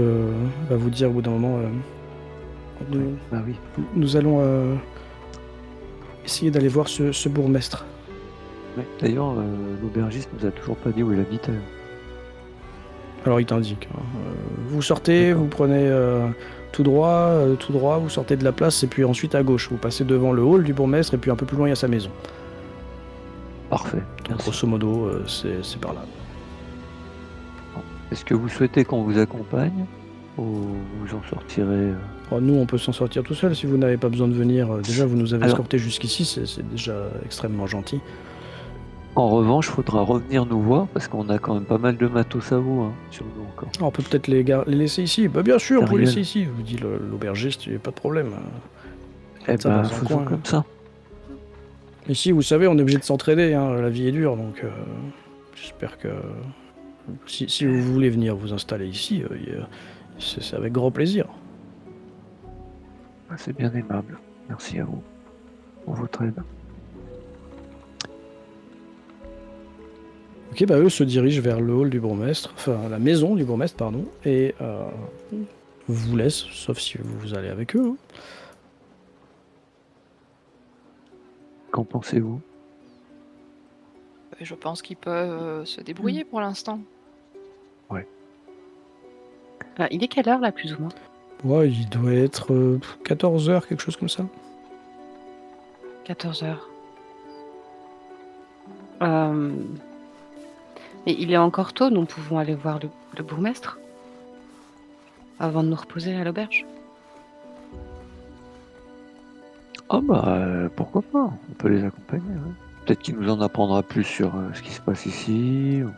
Speaker 1: va vous dire au bout d'un moment,
Speaker 4: Bah oui.
Speaker 1: nous allons essayer d'aller voir ce bourgmestre.
Speaker 4: Ouais. D'ailleurs, l'aubergiste nous a toujours pas dit où il habitait.
Speaker 1: Alors il t'indique. Hein. Vous sortez,
Speaker 4: D'accord.
Speaker 1: vous prenez tout droit, vous sortez de la place et puis ensuite à gauche. Vous passez devant le hall du bourgmestre et puis un peu plus loin il y a sa maison.
Speaker 4: Parfait.
Speaker 1: Donc,
Speaker 4: Merci.
Speaker 1: grosso modo, c'est par là.
Speaker 4: Est-ce que vous souhaitez qu'on vous accompagne ou vous en sortirez
Speaker 1: Alors, nous, on peut s'en sortir tout seul si vous n'avez pas besoin de venir. Déjà, vous nous avez
Speaker 4: Alors-
Speaker 1: escortés jusqu'ici, c'est déjà extrêmement gentil.
Speaker 4: En revanche, il faudra revenir nous voir parce qu'on a quand même pas mal de matos à vous sur nous encore.
Speaker 1: Ah, on peut peut-être les laisser ici. Bah, bien sûr, vous les
Speaker 4: Ariel.
Speaker 1: laissez ici, vous dit l'aubergiste, il n'y a pas de problème.
Speaker 4: Eh
Speaker 1: Ça,
Speaker 4: ben,
Speaker 1: dans un
Speaker 4: faisons
Speaker 1: coin.
Speaker 4: comme ça.
Speaker 1: Ici, vous savez, on est obligé de s'entraider, hein, la vie est dure, donc j'espère que si vous voulez venir vous installer ici, c'est avec grand plaisir.
Speaker 4: C'est bien aimable. Merci à vous pour votre aide.
Speaker 1: Ok, bah eux se dirigent vers le hall du bourgmestre, enfin la maison du bourgmestre, pardon, et vous laissent, sauf si vous allez avec eux. Hein.
Speaker 4: Qu'en pensez-vous?
Speaker 2: Je pense qu'ils peuvent se débrouiller pour l'instant.
Speaker 3: Il est quelle heure là, plus ou moins?
Speaker 1: Ouais, il doit être 14h, quelque chose comme ça.
Speaker 3: 14h. Et il est encore tôt, nous pouvons aller voir le bourgmestre avant de nous reposer à l'auberge.
Speaker 4: Ah bah pourquoi pas, on peut les accompagner. Ouais. Peut-être qu'il nous en apprendra plus sur ce qui se passe ici, ou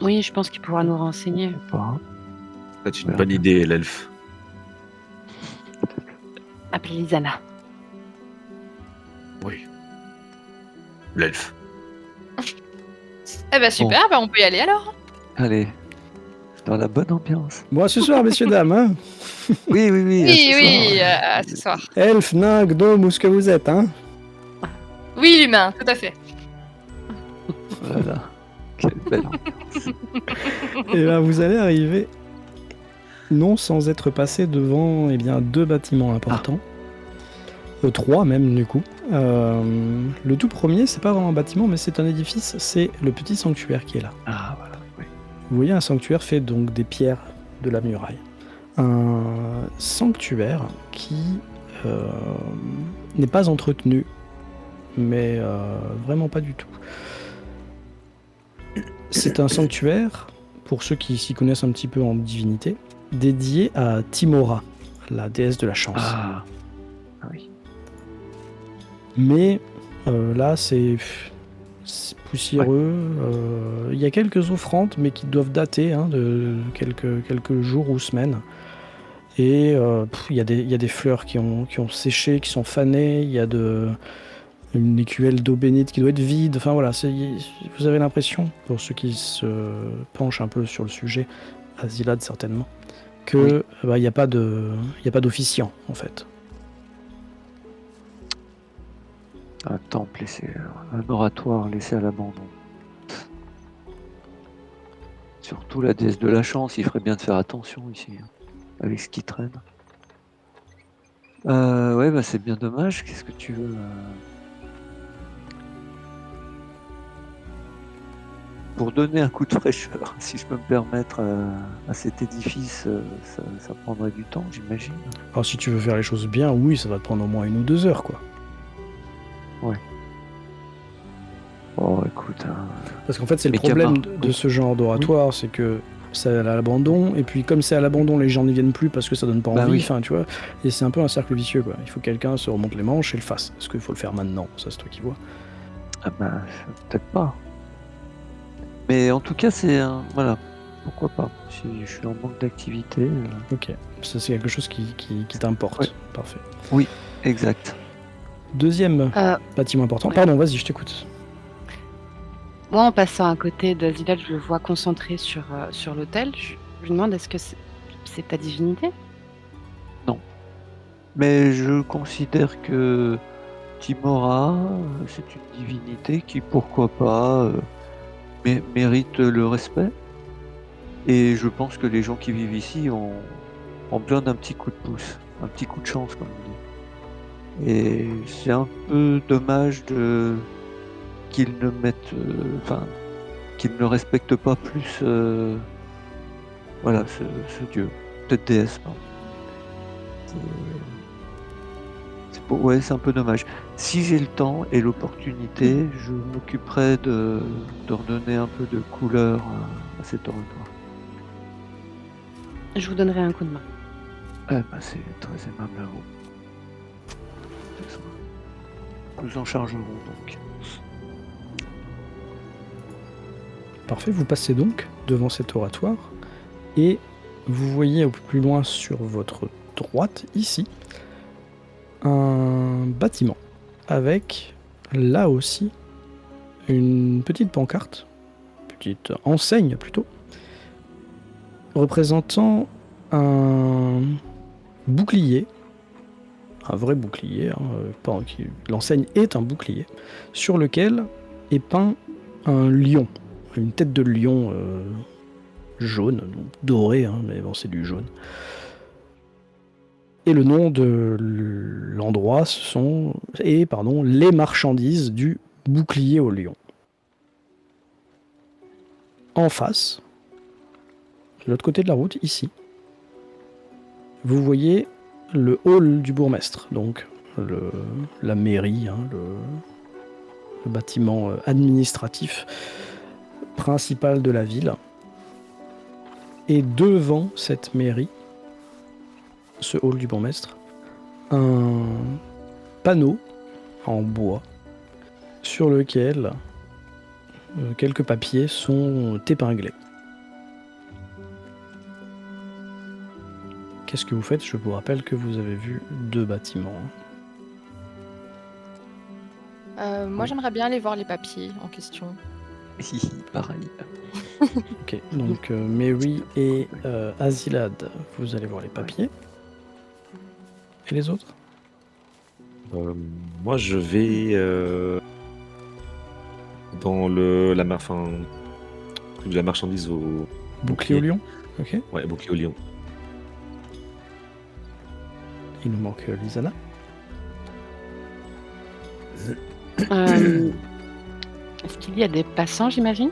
Speaker 3: Oui, je pense qu'il pourra nous renseigner.
Speaker 4: pas.
Speaker 5: C'est une bonne idée, l'elfe.
Speaker 3: Appelez Lisana.
Speaker 5: Oui. L'elfe.
Speaker 2: Eh ben super, bah, on peut y aller alors.
Speaker 4: Allez, dans la bonne ambiance.
Speaker 1: Bon, à ce soir, messieurs, dames, hein.
Speaker 4: Oui, à
Speaker 2: Oui,
Speaker 4: ce
Speaker 2: oui,
Speaker 4: soir.
Speaker 2: à ce soir.
Speaker 1: Elfe, nain, gnome, ou ce que vous êtes, hein.
Speaker 2: Oui, l'humain, tout à fait.
Speaker 4: Voilà, quelle belle ambiance.
Speaker 1: Et ben, vous allez arriver, non sans être passé devant deux bâtiments importants. 3 même, du coup. Le tout premier, c'est pas vraiment un bâtiment, mais c'est un édifice, c'est le petit sanctuaire qui est là.
Speaker 4: Ah voilà, oui.
Speaker 1: Vous voyez un sanctuaire fait donc des pierres de la muraille. Un sanctuaire qui n'est pas entretenu, mais vraiment pas du tout. C'est un sanctuaire, pour ceux qui s'y connaissent un petit peu en divinité, dédié à Timora, la déesse de la chance.
Speaker 4: Ah oui.
Speaker 1: Mais là, c'est poussiéreux. Il y a quelques offrandes, mais qui doivent dater de quelques jours ou semaines. Et il y a des fleurs qui ont séché, qui sont fanées. Il y a une écuelle d'eau bénite qui doit être vide. Enfin voilà, vous avez l'impression, pour ceux qui se penchent un peu sur le sujet, à Zilad certainement, que il n'y a pas d'officiant en fait.
Speaker 4: Un temple laissé, un oratoire laissé à l'abandon. Surtout la déesse de la chance, il ferait bien de faire attention ici, hein, avec ce qui traîne. Ouais, bah c'est bien dommage. Qu'est-ce que tu veux Pour donner un coup de fraîcheur, si je peux me permettre, à cet édifice, ça prendrait du temps, j'imagine.
Speaker 1: Alors si tu veux faire les choses bien, oui, ça va te prendre au moins 1 ou 2 heures, quoi.
Speaker 4: Oh, écoute.
Speaker 1: Parce qu'en fait, c'est le
Speaker 4: Mais
Speaker 1: problème
Speaker 4: Camar,
Speaker 1: de ce genre d'oratoire, c'est que c'est à l'abandon, et puis comme c'est à l'abandon, les gens n'y viennent plus parce que ça donne pas
Speaker 4: Bah
Speaker 1: envie,
Speaker 4: oui.
Speaker 1: enfin, tu vois, et c'est un peu un cercle vicieux, quoi. Il faut que quelqu'un se remonte les manches et le fasse. Est-ce qu'il faut le faire maintenant? Ça, c'est toi qui vois.
Speaker 4: Ah bah, peut-être pas. Mais en tout cas, voilà, pourquoi pas. Si je suis en manque d'activité.
Speaker 1: Ok, ça c'est quelque chose qui t'importe.
Speaker 4: Ouais.
Speaker 1: Parfait.
Speaker 4: Exact.
Speaker 1: Deuxième bâtiment important.
Speaker 3: ouais.
Speaker 1: Pardon, vas-y, je t'écoute.
Speaker 3: Moi, en passant à côté de Zilad, je le vois concentré sur l'autel. Je lui demande, est-ce que c'est ta divinité?
Speaker 4: Mais je considère que Timora, c'est une divinité qui, pourquoi pas, mérite le respect. Et je pense que les gens qui vivent ici ont besoin d'un petit coup de pouce, un petit coup de chance, comme on dit. Et c'est un peu dommage qu'ils ne mettent, qu'ils ne respectent pas plus, voilà, ce dieu, cette déesse, pardon. C'est un peu dommage. Si j'ai le temps et l'opportunité, je m'occuperai de redonner un peu de couleur à cet oratoire.
Speaker 3: Je vous donnerai un coup de main.
Speaker 4: C'est très aimable à vous. Nous en chargerons donc.
Speaker 1: Parfait, vous passez donc devant cet oratoire et vous voyez un peu plus loin sur votre droite, ici, un bâtiment avec là aussi une petite pancarte, petite enseigne plutôt, représentant un bouclier, un vrai bouclier, l'enseigne est un bouclier, sur lequel est peint un lion. une tête de lion jaune, donc doré, hein, mais bon, c'est du jaune. Et le nom de l'endroit est les marchandises du bouclier au lion. En face, de l'autre côté de la route, ici, vous voyez le hall du bourgmestre, donc la mairie, hein, le bâtiment administratif principal de la ville. Et devant cette mairie, ce hall du bourgmestre, un panneau en bois sur lequel quelques papiers sont épinglés. Qu'est-ce que vous faites? Je vous rappelle que vous avez vu 2 bâtiments.
Speaker 2: Moi, j'aimerais bien aller voir les papiers en question.
Speaker 4: Pareil.
Speaker 1: Ok, donc Mary et Azilad, vous allez voir les papiers. Et les autres?
Speaker 5: Moi, je vais dans la marchandise au
Speaker 1: Bouclier au lion. Ok.
Speaker 5: ouais, bouclier au lion.
Speaker 1: Il nous manque Lisana.
Speaker 3: Est-ce qu'il y a des passants, j'imagine?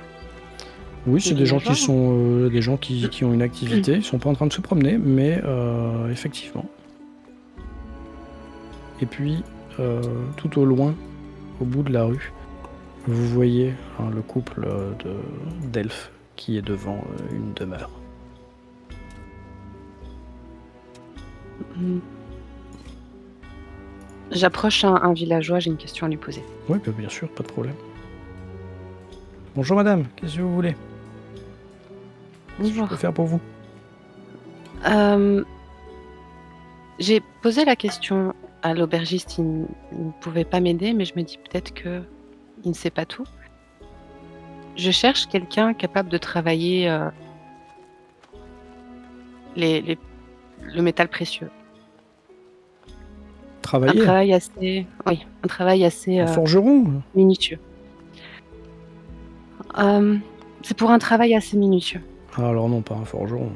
Speaker 1: Oui, c'est
Speaker 3: Des
Speaker 1: des gens qui
Speaker 3: villageois,
Speaker 1: sont des gens qui ont une activité. Ils sont pas en train de se promener, mais effectivement. Et puis, tout au loin, au bout de la rue, vous voyez le couple d'elfes qui est devant une demeure.
Speaker 3: J'approche un villageois, j'ai une question à lui poser.
Speaker 1: Oui, bien sûr, pas de problème. Bonjour madame, qu'est-ce que vous voulez?
Speaker 3: Bonjour.
Speaker 1: Je peux faire pour vous?
Speaker 3: J'ai posé la question à l'aubergiste, il ne pouvait pas m'aider, mais je me dis peut-être qu'il ne sait pas tout. Je cherche quelqu'un capable de travailler le métal précieux.
Speaker 1: Travailler?
Speaker 3: Un travail assez
Speaker 1: Un forgeron?
Speaker 3: minutieux. C'est pour un travail assez minutieux.
Speaker 1: Ah, alors non, pas un forgeron.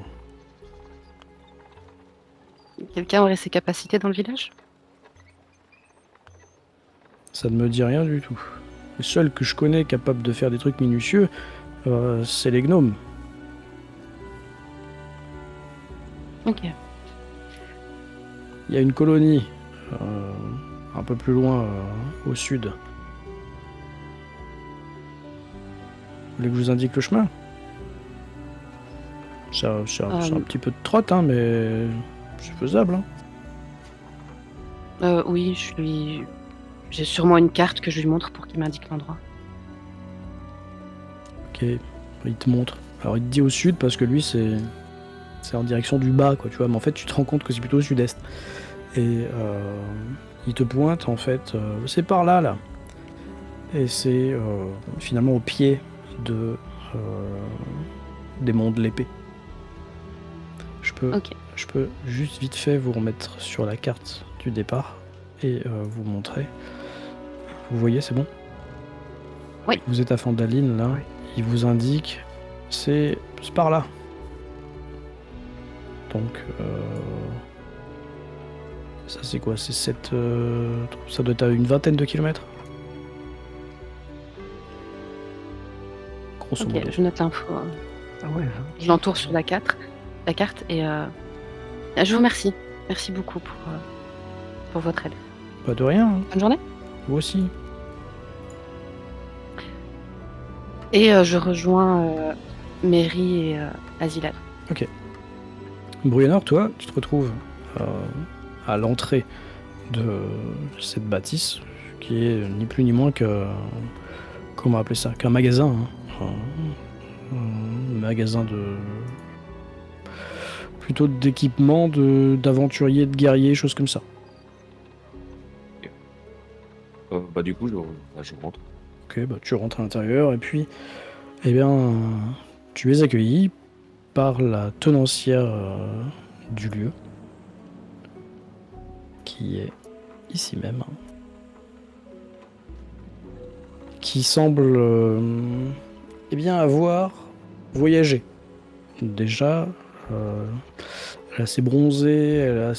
Speaker 3: Quelqu'un aurait ses capacités dans le village?
Speaker 1: Ça ne me dit rien du tout. Les seuls que je connais capables de faire des trucs minutieux, c'est les gnomes.
Speaker 3: Ok.
Speaker 1: Il y a une colonie un peu plus loin au sud. Vous voulez que je vous indique le chemin? C'est un petit peu de trotte, hein, mais c'est faisable. Hein.
Speaker 3: Oui, j'ai sûrement une carte que je lui montre pour qu'il m'indique l'endroit.
Speaker 1: Ok, il te montre. Alors il te dit au sud parce que lui c'est en direction du bas, quoi, tu vois. Mais en fait tu te rends compte que c'est plutôt au sud-est. Et il te pointe en fait, c'est par là, là. Et c'est finalement au pied des monts de l'épée. Je peux juste vite fait vous remettre sur la carte du départ et vous montrer. Vous voyez, c'est bon?
Speaker 3: Oui.
Speaker 1: Vous êtes à Fandaline, là. Oui. Il vous indique, c'est par là. Donc, ça c'est quoi? C'est ça doit être à une vingtaine de kilomètres. Grosso modo.
Speaker 3: Ok, je note l'info.
Speaker 4: Ah ouais.
Speaker 3: Je l'entoure sur la carte et je vous remercie. Merci beaucoup pour votre aide.
Speaker 1: Pas de rien. Hein.
Speaker 3: Bonne journée.
Speaker 1: Vous aussi.
Speaker 3: Et je rejoins Mary et Azilad.
Speaker 1: Ok. Bruyonor, toi, tu te retrouves à l'entrée de cette bâtisse, qui est ni plus ni moins que... Comment appeler ça? Qu'un magasin. Hein. Un magasin plutôt d'équipement, d'aventuriers, de guerriers, choses comme ça.
Speaker 5: Du coup, je rentre.
Speaker 1: Ok, tu rentres à l'intérieur et puis, eh bien, tu es accueilli par la tenancière du lieu, qui est ici même, qui semble Eh bien, avoir voyagé. Déjà, elle est assez bronzée, elle a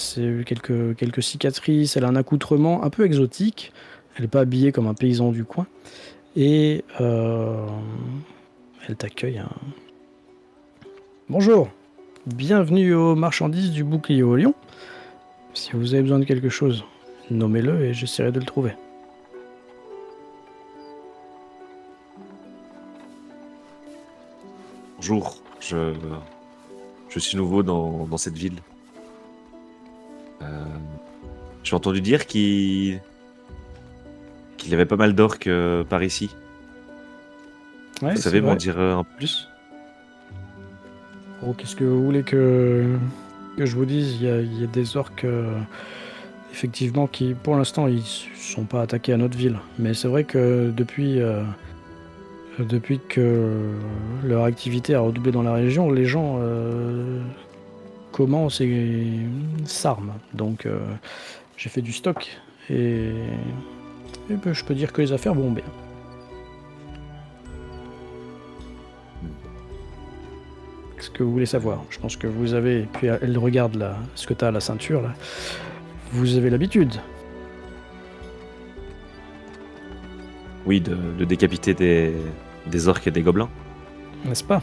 Speaker 1: quelques cicatrices, elle a un accoutrement un peu exotique. Elle n'est pas habillée comme un paysan du coin. Et elle t'accueille. Bonjour, bienvenue aux marchandises du bouclier au lion. Si vous avez besoin de quelque chose, nommez-le et j'essaierai de le trouver.
Speaker 5: Bonjour, je suis nouveau dans cette ville. J'ai entendu dire qu'il y avait pas mal d'orques par ici.
Speaker 1: Ouais,
Speaker 5: Vous
Speaker 1: c'est
Speaker 5: savez m'en
Speaker 1: vrai.
Speaker 5: dire un peu plus?
Speaker 1: Oh, qu'est-ce que vous voulez que je vous dise? Il y a des orques, effectivement, qui, pour l'instant, ils sont pas attaqués à notre ville. Mais c'est vrai que depuis que leur activité a redoublé dans la région, les gens commencent et s'arment. Donc, j'ai fait du stock et ben, je peux dire que les affaires vont bien. Qu'est-ce que vous voulez savoir? Je pense que vous avez, et puis elle regarde là, ce que tu as à la ceinture là. Vous avez l'habitude.
Speaker 5: Oui, de décapiter des orques et des gobelins.
Speaker 1: N'est-ce pas?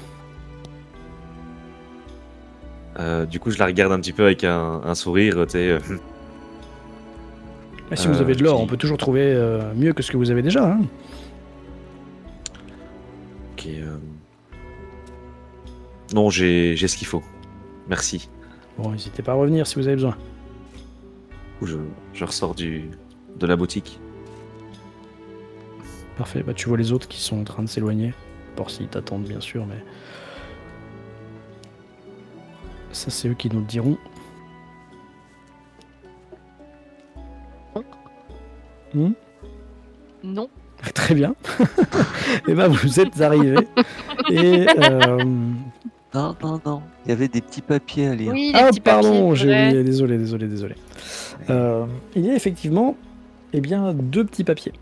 Speaker 5: Du coup, je la regarde un petit peu avec un sourire, tu sais.
Speaker 1: Et si vous avez de l'or,
Speaker 5: puis-
Speaker 1: on peut toujours trouver mieux que ce que vous avez déjà. Hein.
Speaker 5: Ok, non, j'ai ce qu'il faut. Merci.
Speaker 1: Bon, n'hésitez pas à revenir si vous avez besoin.
Speaker 5: Du coup, je ressors de la boutique.
Speaker 1: Parfait, bah tu vois les autres qui sont en train de s'éloigner. Pour s'ils t'attendent bien sûr, mais... Ça c'est eux qui nous le diront. Hmm.
Speaker 2: Non.
Speaker 1: Très bien. Et ben vous êtes arrivés. Et...
Speaker 4: Non, non, non. Il y avait des petits papiers à lire.
Speaker 2: Oui, les
Speaker 1: Ah
Speaker 2: petits
Speaker 1: pardon,
Speaker 2: papiers,
Speaker 1: j'ai
Speaker 2: c'est vrai.
Speaker 1: oublié, désolé. Il y a effectivement bien, 2 petits papiers.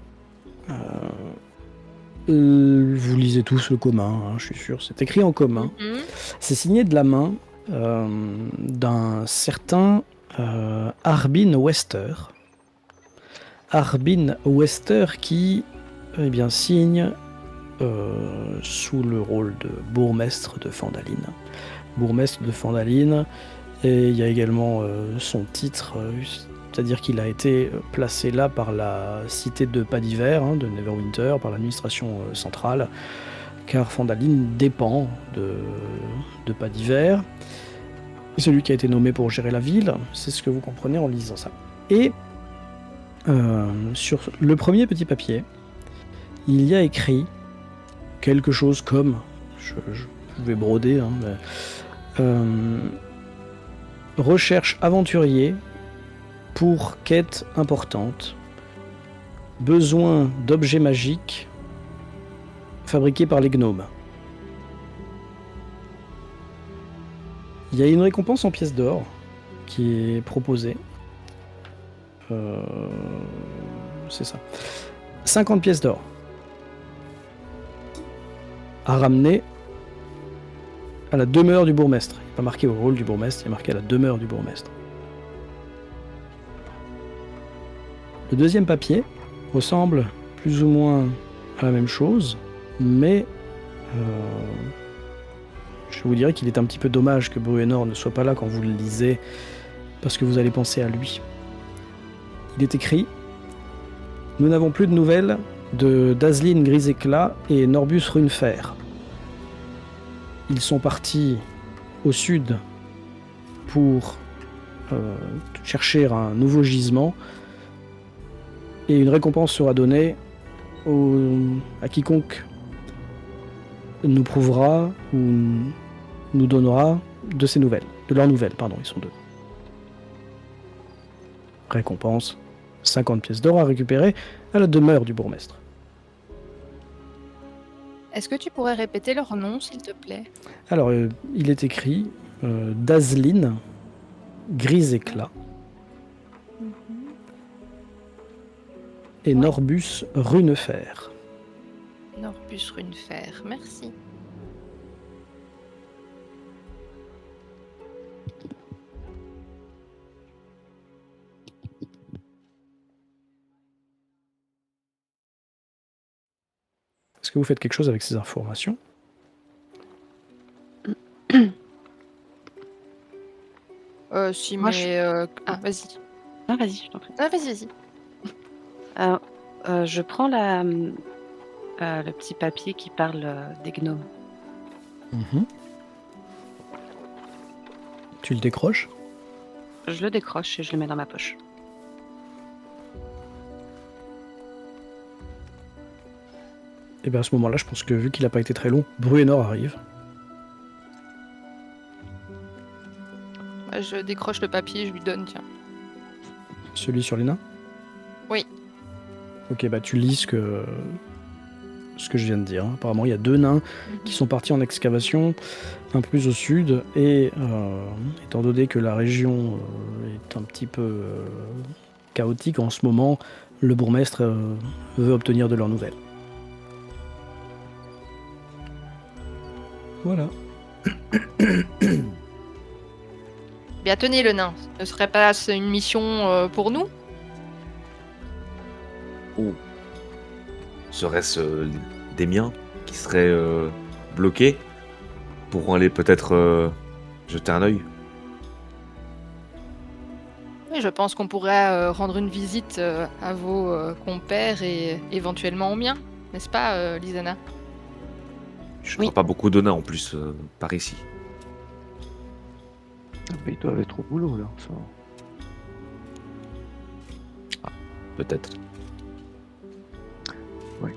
Speaker 1: Vous lisez tous le commun, hein, je suis sûr, c'est écrit en commun.
Speaker 2: Mhm.
Speaker 1: C'est signé de la main d'un certain Arbin Wester. Arbin Wester qui signe sous le rôle de bourgmestre de Fandaline. Bourgmestre de Fandaline, et il y a également son titre, c'est-à-dire qu'il a été placé là par la cité de Pas d'Hiver, de Neverwinter, par l'administration centrale, car Fandaline dépend de Pas d'Hiver. Celui qui a été nommé pour gérer la ville, c'est ce que vous comprenez en lisant ça. Et sur le premier petit papier, il y a écrit quelque chose comme, je pouvais broder, recherche aventurier pour quête importante, besoin d'objets magiques fabriqués par les gnomes. Il y a une récompense en pièces d'or qui est proposée. C'est ça. 50 pièces d'or à ramener à la demeure du bourgmestre. Il n'est pas marqué au rôle du bourgmestre, il est marqué à la demeure du bourgmestre. Le deuxième papier ressemble plus ou moins à la même chose, mais je vous dirais qu'il est un petit peu dommage que Bruenor ne soit pas là quand vous le lisez, parce que vous allez penser à lui. Il est écrit « Nous n'avons plus de nouvelles de Dazzlin Gris-Éclat et Norbus Runefer. Ils sont partis au sud pour chercher un nouveau gisement et une récompense sera donnée à quiconque nous prouvera ou nous donnera de ces nouvelles, de leurs nouvelles, pardon, ils sont 2. Récompense, 50 pièces d'or à récupérer à la demeure du bourgmestre.
Speaker 2: Est-ce que tu pourrais répéter leur nom, s'il te plaît?
Speaker 1: Alors, il est écrit Dazzlin Gris-Éclat et Norbus Runefer.
Speaker 2: Et Norbus Runefer, merci.
Speaker 1: Est-ce que vous faites quelque chose avec ces informations?
Speaker 2: Si,
Speaker 3: Moi,
Speaker 2: mais... Ah, vas-y.
Speaker 3: Ah, vas-y, je t'en prie.
Speaker 2: Ah, vas-y.
Speaker 3: Je prends le petit papier qui parle des gnomes.
Speaker 1: Mhm. Tu le décroches?
Speaker 3: Je le décroche et je le mets dans ma poche.
Speaker 1: Et bien à ce moment-là, je pense que vu qu'il n'a pas été très long, Bruenor arrive.
Speaker 2: Je décroche le papier et je lui donne, tiens.
Speaker 1: Celui sur les nains?
Speaker 2: Oui.
Speaker 1: Ok, bah tu lis ce que je viens de dire. Apparemment, il y a 2 nains qui sont partis en excavation un peu plus au sud, et étant donné que la région est un petit peu chaotique en ce moment, le bourgmestre veut obtenir de leurs nouvelles. Voilà.
Speaker 2: Bien, tenez le nain. Ne serait pas une mission pour nous?
Speaker 5: Ou serait-ce des miens qui seraient bloqués pourront aller peut-être jeter un œil?
Speaker 2: Oui, je pense qu'on pourrait rendre une visite à vos compères et éventuellement aux miens. N'est-ce pas, Lisana?
Speaker 5: Je
Speaker 3: Oui.
Speaker 5: crois pas beaucoup de nains en plus par ici.
Speaker 4: Ah, mais ils doivent être au boulot là en ce moment.
Speaker 5: Peut-être.
Speaker 4: Ouais,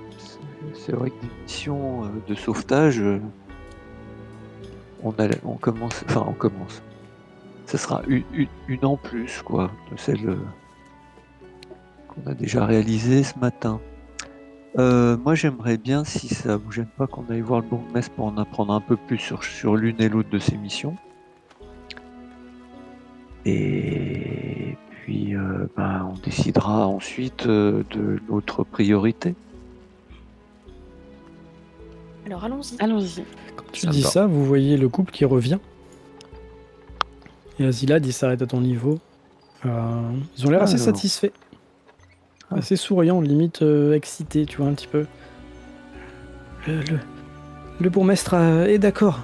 Speaker 4: c'est vrai que des missions de sauvetage, on commence. Enfin, on commence. Ça sera une en plus, quoi, de celle qu'on a déjà réalisée ce matin. Moi, j'aimerais bien, si ça vous gêne pas, qu'on aille voir le bourgmestre pour en apprendre un peu plus sur l'une et l'autre de ces missions. Et puis, on décidera ensuite de l'autre priorité.
Speaker 2: Alors allons-y.
Speaker 3: Allons-y.
Speaker 1: Quand tu
Speaker 5: Ça me
Speaker 1: dis
Speaker 5: va.
Speaker 1: ça, vous voyez le couple qui revient. Et Azilad, il s'arrête à ton niveau. Ils ont l'air assez
Speaker 4: Alors.
Speaker 1: satisfaits.
Speaker 4: Ah.
Speaker 1: Assez souriants, limite excités, tu vois, un petit peu. Le bourgmestre est d'accord.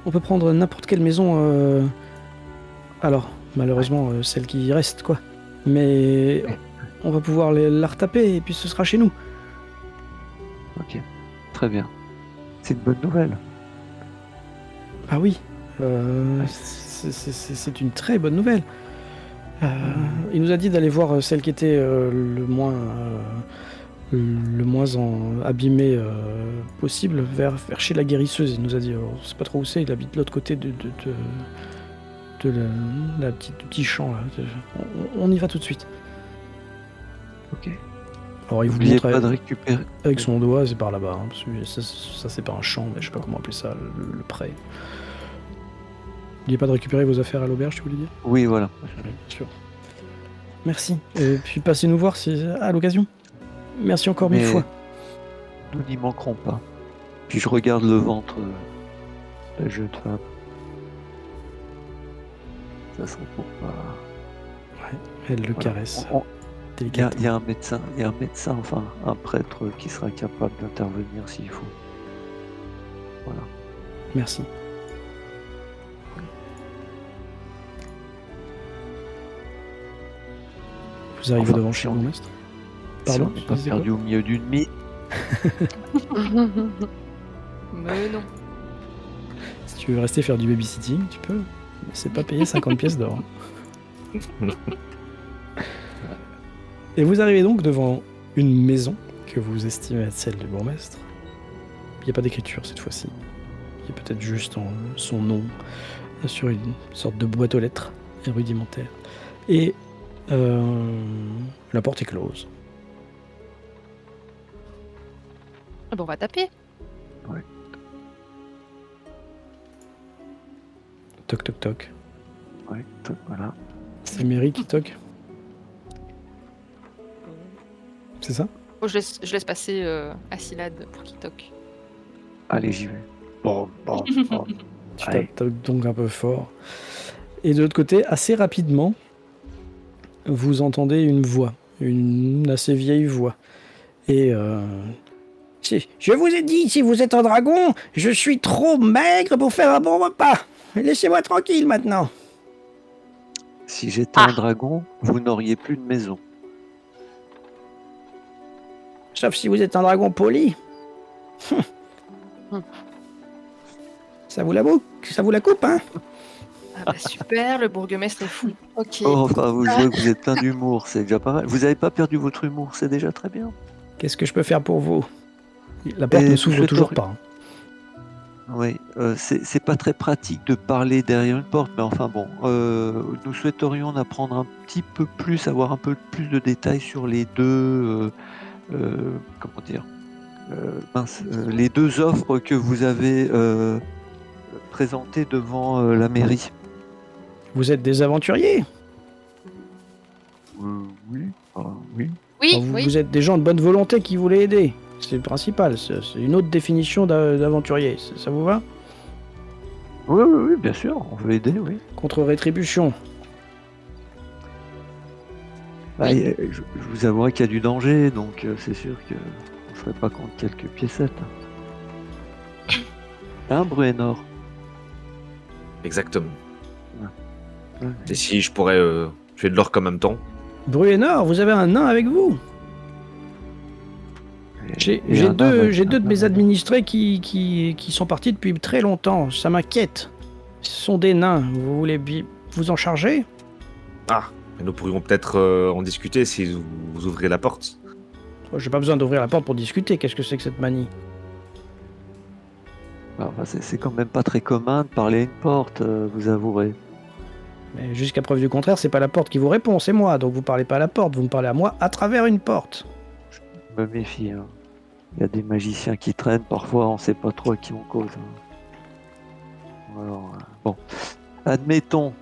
Speaker 1: On peut prendre n'importe quelle maison. Alors, malheureusement, celle qui y reste, quoi. Mais
Speaker 4: Ouais.
Speaker 1: on va pouvoir la retaper et puis ce sera chez nous.
Speaker 4: Ok, très bien. C'est une bonne nouvelle.
Speaker 1: Ah oui,
Speaker 4: Ouais.
Speaker 1: c'est une très bonne nouvelle. Il nous a dit d'aller voir celle qui était le moins abîmée possible, vers chez la guérisseuse. Il nous a dit, on sait pas trop où c'est, il habite de l'autre côté de la du petit champ là. On y va tout de suite.
Speaker 4: Ok.
Speaker 1: Alors il vous
Speaker 4: N'oubliez
Speaker 1: montre
Speaker 4: pas de récupérer.
Speaker 1: avec son doigt, c'est par là-bas. Parce que ça c'est pas un champ, mais je sais pas comment appeler ça, le pré. N'oubliez pas de récupérer vos affaires à l'auberge, tu voulais dire?
Speaker 4: Oui, voilà.
Speaker 1: Bien sûr. Merci. Et puis passez nous voir à l'occasion. Merci encore 1000
Speaker 4: Mais
Speaker 1: fois.
Speaker 4: nous n'y manquerons pas. Puis je regarde le ventre de la jeune femme. Ça sera pour pas.
Speaker 1: Elle le
Speaker 4: Voilà.
Speaker 1: caresse
Speaker 4: Il y a
Speaker 1: délicatement.
Speaker 4: un médecin, enfin un prêtre qui sera capable d'intervenir s'il faut. Voilà.
Speaker 1: Merci. Vous arrivez
Speaker 4: Enfin,
Speaker 1: devant
Speaker 4: si
Speaker 1: chez le
Speaker 4: on-
Speaker 1: bourgmestre?
Speaker 4: Si
Speaker 1: Pardon,
Speaker 4: on n'est
Speaker 1: tu
Speaker 4: pas
Speaker 1: disais quoi?
Speaker 4: perdu au milieu d'une nuit.
Speaker 2: Mais non.
Speaker 1: Si tu veux rester faire du babysitting, tu peux. Mais c'est pas payé 50 pièces d'or. Et vous arrivez donc devant une maison que vous estimez être celle du bourgmestre. Il n'y a pas d'écriture cette fois-ci. Il y a peut-être juste son nom sur une sorte de boîte aux lettres rudimentaire. Et la porte est close.
Speaker 2: Ah bon, on va taper.
Speaker 1: Toc toc toc.
Speaker 4: Ouais, voilà.
Speaker 1: C'est Mary qui toque. C'est ça?
Speaker 2: Oh, je laisse passer Asilad pour qu'il toque.
Speaker 4: Allez, j'y vais. Bon.
Speaker 1: Tu
Speaker 4: Allez.
Speaker 1: tapes donc un peu fort. Et de l'autre côté, assez rapidement, vous entendez une voix, une assez vieille voix. Et je vous ai dit, si vous êtes un dragon, je suis trop maigre pour faire un bon repas. Laissez-moi tranquille maintenant.
Speaker 4: Si j'étais un dragon, vous n'auriez plus de maison.
Speaker 1: Sauf si vous êtes un dragon poli. Ça vous la coupe, hein?
Speaker 2: Ah bah super, le bourgmestre est fou. Ok.
Speaker 4: Oh, enfin, je vois que vous êtes plein d'humour, c'est déjà pas mal. Vous n'avez pas perdu votre humour, c'est déjà très bien.
Speaker 1: Qu'est-ce que je peux faire pour vous? La porte
Speaker 4: Et
Speaker 1: ne
Speaker 4: nous
Speaker 1: s'ouvre toujours
Speaker 4: souhaiterions-
Speaker 1: pas.
Speaker 4: Oui, c'est pas très pratique de parler derrière une porte, mais enfin bon, nous souhaiterions en apprendre un petit peu plus, avoir un peu plus de détails sur les deux, comment dire, les deux offres que vous avez présentées devant la mairie.
Speaker 1: Vous êtes des aventuriers.
Speaker 4: Oui, oui.
Speaker 2: Oui,
Speaker 1: Vous,
Speaker 2: oui.
Speaker 1: vous êtes des gens de bonne volonté qui voulaient aider. C'est le principal. C'est une autre définition d'aventurier. Ça vous va?
Speaker 4: Oui, bien sûr, on veut aider, oui.
Speaker 1: Contre rétribution.
Speaker 4: Bah, je vous avouerai qu'il y a du danger, donc c'est sûr que on ne serait pas contre quelques piécettes. Hein, Bruenor?
Speaker 5: Exactement.
Speaker 4: Ouais.
Speaker 5: Et si je pourrais tuer de l'orque en même temps.
Speaker 1: Bruenor, vous avez un nain avec vous. J'ai deux de mes administrés qui sont partis depuis très longtemps. Ça m'inquiète. Ce sont des nains. Vous voulez vous en charger?
Speaker 5: Ah, mais nous pourrions peut-être en discuter si vous ouvrez la porte.
Speaker 1: Oh, j'ai pas besoin d'ouvrir la porte pour discuter. Qu'est-ce que c'est que cette manie?
Speaker 4: Enfin, c'est quand même pas très commun de parler à une porte, vous avouerez.
Speaker 1: Mais jusqu'à preuve du contraire, c'est pas la porte qui vous répond, c'est moi. Donc vous parlez pas à la porte, vous me parlez à moi à travers une porte.
Speaker 4: Je me méfie. Hein. Il y a des magiciens qui traînent, parfois on sait pas trop à qui on cause. Hein. Alors, bon, admettons.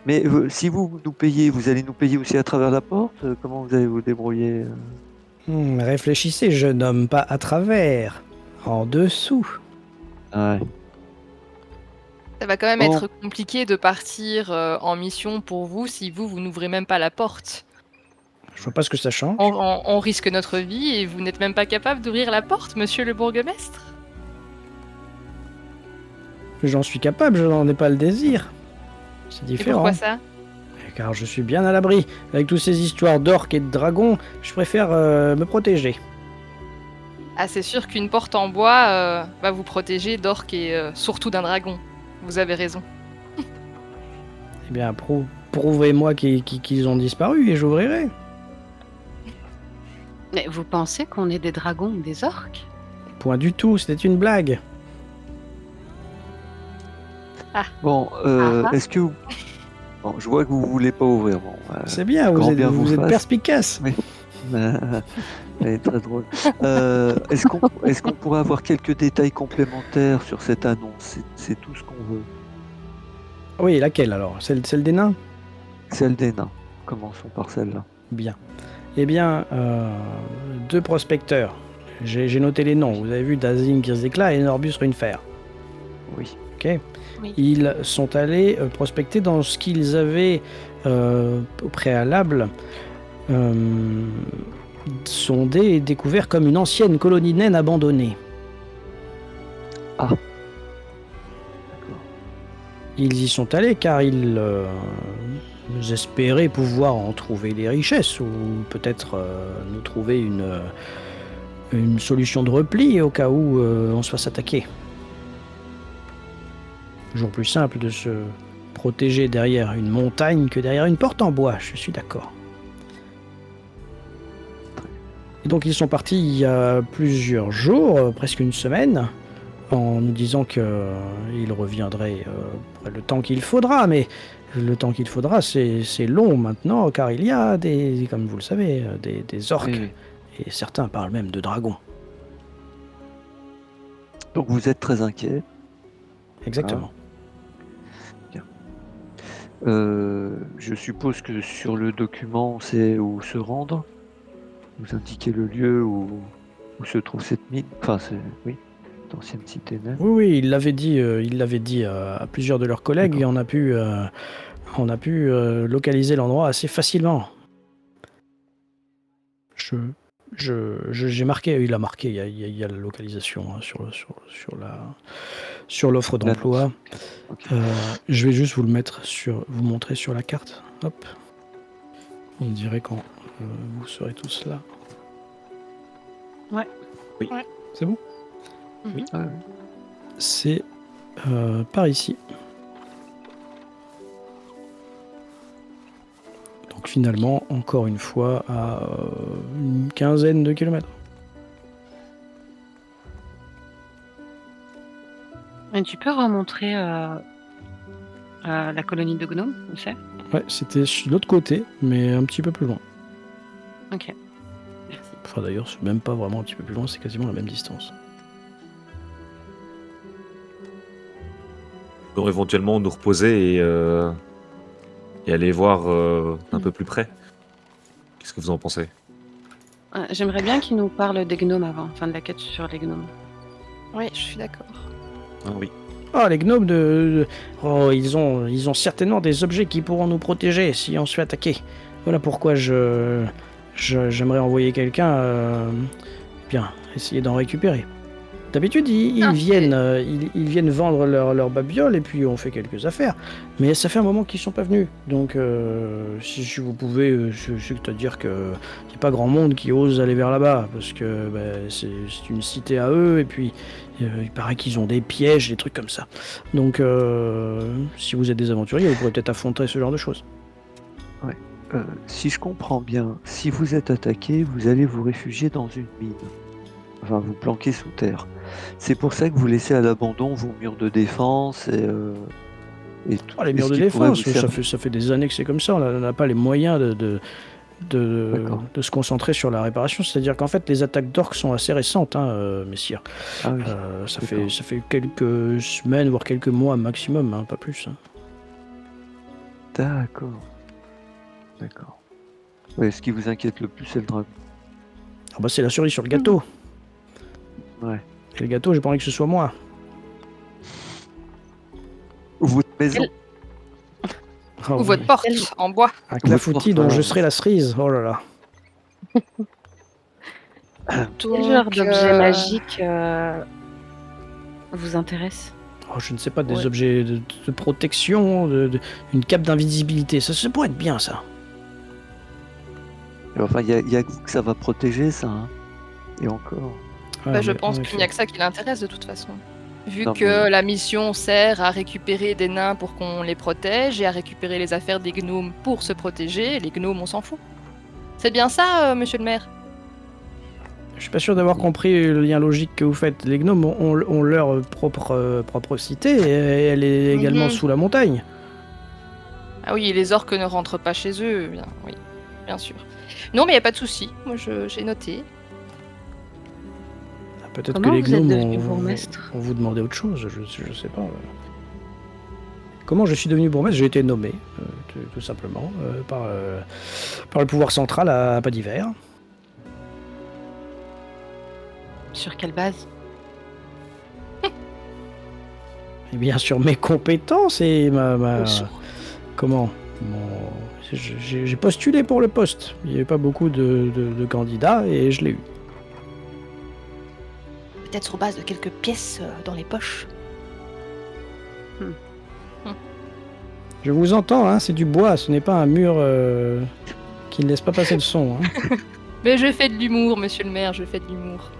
Speaker 4: Mais si vous nous payez, vous allez nous payer aussi à travers la porte? Comment vous allez vous débrouiller?
Speaker 1: Réfléchissez, jeune homme, pas à travers. En dessous.
Speaker 4: Ouais.
Speaker 2: Ça va quand même
Speaker 4: Bon.
Speaker 2: être compliqué de partir en mission pour vous si vous n'ouvrez même pas la porte.
Speaker 1: Je vois pas ce que ça change.
Speaker 2: On risque notre vie et vous n'êtes même pas capable d'ouvrir la porte, monsieur le bourgmestre?
Speaker 1: J'en suis capable, je n'en ai pas le désir. C'est
Speaker 2: Et
Speaker 1: différent.
Speaker 2: pourquoi ça?
Speaker 1: Car je suis bien à l'abri. Avec toutes ces histoires d'orques et de dragons, je préfère me protéger.
Speaker 2: Ah, c'est sûr qu'une porte en bois va vous protéger d'orques et surtout d'un dragon. Vous avez raison.
Speaker 1: Eh bien, prouvez-moi qu'ils ont disparu et j'ouvrirai.
Speaker 3: Mais vous pensez qu'on est des dragons ou des orques?
Speaker 1: Point du tout, c'était une blague.
Speaker 4: Bon,
Speaker 3: Ah.
Speaker 4: est-ce que bon, je vois que vous voulez pas ouvrir. Bon,
Speaker 1: C'est bien,
Speaker 4: grand
Speaker 1: vous êtes,
Speaker 4: bien
Speaker 1: vous
Speaker 4: vous
Speaker 1: êtes
Speaker 4: fasse.
Speaker 1: perspicace.
Speaker 4: Elle est très drôle. Est-ce qu'on pourrait avoir quelques détails complémentaires sur cette annonce? C'est tout ce qu'on veut.
Speaker 1: Oui, laquelle alors? Celle des nains?
Speaker 4: Celle des nains. Commençons par celle-là.
Speaker 1: Bien. Eh bien, deux prospecteurs. J'ai noté les noms. Vous avez vu Dazim Girzekla et Norbus Runfer.
Speaker 4: Oui.
Speaker 1: Ok.
Speaker 2: Oui.
Speaker 1: Ils sont allés prospecter dans ce qu'ils avaient au préalable sondé et découvert comme une ancienne colonie naine abandonnée.
Speaker 4: Ah.
Speaker 1: Ils y sont allés car ils espéraient pouvoir en trouver les richesses ou peut-être nous trouver une solution de repli au cas où on se fasse attaquer. Toujours plus simple de se protéger derrière une montagne que derrière une porte en bois, je suis d'accord. Et donc ils sont partis il y a plusieurs jours, presque une semaine, en nous disant qu'ils reviendraient le temps qu'il faudra, mais le temps qu'il faudra c'est long maintenant, car il y a comme vous le savez, des orques,
Speaker 4: Oui.
Speaker 1: et certains parlent même de dragons.
Speaker 4: Donc vous êtes très inquiet.
Speaker 1: Exactement.
Speaker 4: Je suppose que sur le document, on sait où se rendre. nous indiquer le lieu où se trouve cette mine? Enfin, oui, cette ancienne cité naine.
Speaker 1: Oui, il l'avait dit à plusieurs de leurs collègues et
Speaker 4: D'accord.
Speaker 1: on a pu localiser l'endroit assez facilement. J'ai marqué, il a marqué, il y a la localisation hein, sur l'offre d'emploi.
Speaker 4: Ok.
Speaker 1: Je vais juste vous montrer sur la carte. Hop. On dirait quand vous serez tous là.
Speaker 3: Ouais.
Speaker 5: Oui.
Speaker 2: Ouais.
Speaker 1: C'est bon?
Speaker 2: Oui.
Speaker 4: Ah, oui.
Speaker 1: C'est par ici. Donc finalement, encore une fois, à une quinzaine de kilomètres.
Speaker 3: Et tu peux remontrer la colonie de gnomes, où c'est?
Speaker 1: Ouais, c'était de l'autre côté, mais un petit peu plus loin.
Speaker 3: Ok. Merci.
Speaker 1: Enfin d'ailleurs, c'est même pas vraiment un petit peu plus loin, c'est quasiment la même distance.
Speaker 5: On pourrait éventuellement nous reposer et aller voir un peu plus près. Qu'est-ce que vous en pensez?
Speaker 3: J'aimerais bien qu'il nous parle des gnomes avant, enfin de la quête sur les gnomes.
Speaker 2: Oui, je suis d'accord.
Speaker 5: Ah oui.
Speaker 1: Ah, les gnomes Oh, ils ont certainement des objets qui pourront nous protéger si on se fait attaquer. Voilà pourquoi j'aimerais envoyer quelqu'un, bien, essayer d'en récupérer. D'habitude, ils
Speaker 2: Ah,
Speaker 1: viennent vendre leur babiole et puis on fait quelques affaires. Mais ça fait un moment qu'ils sont pas venus. Donc, si vous pouvez, c'est-à-dire qu'il n'y a pas grand monde qui ose aller vers là-bas parce que c'est une cité à eux et puis il paraît qu'ils ont des pièges, des trucs comme ça. Donc, si vous êtes des aventuriers, vous pourrez peut-être affronter ce genre de choses.
Speaker 4: Si je comprends bien, si vous êtes attaqué, vous allez vous réfugier dans une mine. Enfin, vous planquer sous terre. C'est pour ça que vous laissez à l'abandon vos murs de défense et tout.
Speaker 1: Ah, les
Speaker 4: et
Speaker 1: murs
Speaker 4: ce
Speaker 1: de
Speaker 4: qui pourrait
Speaker 1: défense,
Speaker 4: vous servir.
Speaker 1: ça fait des années que c'est comme ça. On n'a pas les moyens
Speaker 4: D'accord.
Speaker 1: de se concentrer sur la réparation. C'est-à-dire qu'en fait, les attaques d'orques sont assez récentes, messire.
Speaker 4: Ah oui.
Speaker 1: Ça
Speaker 4: D'accord.
Speaker 1: fait quelques semaines, voire quelques mois maximum, hein, pas plus. Hein.
Speaker 4: D'accord. D'accord. Ouais, ce qui vous inquiète le plus, c'est le dragon.
Speaker 1: Ah bah c'est la cerise sur le gâteau.
Speaker 4: Ouais.
Speaker 1: Et le gâteau, j'ai pas envie que ce soit moi.
Speaker 4: Ou votre maison.
Speaker 1: Ah
Speaker 2: Ou
Speaker 1: oui.
Speaker 2: votre porte en bois.
Speaker 1: Un clafoutis
Speaker 4: Votre
Speaker 1: dont
Speaker 4: porte,
Speaker 1: je serai la cerise. Oh là là.
Speaker 3: Quel genre
Speaker 2: Donc,
Speaker 3: d'objet magique vous intéresse?
Speaker 1: Oh, je ne sais pas, des
Speaker 2: Ouais.
Speaker 1: objets de protection, une cape d'invisibilité. Ça pourrait être bien, ça.
Speaker 4: Enfin, il y a que vous que ça va protéger, ça. Hein. Et encore.
Speaker 1: Ouais,
Speaker 2: je
Speaker 1: mais
Speaker 2: pense
Speaker 1: en
Speaker 2: qu'il n'y a
Speaker 1: effet.
Speaker 2: que ça qui l'intéresse de toute façon. Vu
Speaker 4: Non,
Speaker 2: que
Speaker 4: mais-
Speaker 2: la mission sert à récupérer des nains pour qu'on les protège et à récupérer les affaires des gnomes pour se protéger, les gnomes on s'en fout. C'est bien ça, monsieur le maire?
Speaker 1: Je suis pas sûr d'avoir compris le lien logique que vous faites. Les gnomes ont leur propre cité et elle est également
Speaker 2: Mhm.
Speaker 1: sous la montagne.
Speaker 2: Ah oui, les orques ne rentrent pas chez eux, bien, oui, bien sûr. Non, mais il n'y a pas de souci, moi j'ai noté.
Speaker 1: Peut-être que
Speaker 3: Comment
Speaker 1: les
Speaker 3: vous êtes
Speaker 1: gnomes
Speaker 3: devenu bourgmestre?
Speaker 1: ont vous demandé autre chose, je sais pas. Comment je suis devenu bourgmestre? J'ai été nommé, tout simplement, par le pouvoir central à Pas d'Hiver.
Speaker 3: Sur quelle base?
Speaker 1: Et bien sûr, mes compétences et
Speaker 2: Au
Speaker 1: comment j'ai postulé pour le poste. Il n'y avait pas beaucoup de candidats et je l'ai eu.
Speaker 2: Peut-être sur base de quelques pièces dans les poches.
Speaker 1: Je vous entends, hein, c'est du bois, ce n'est pas un mur qui ne laisse pas passer le son. Hein.
Speaker 2: Mais je fais de l'humour, monsieur le maire, je fais de l'humour.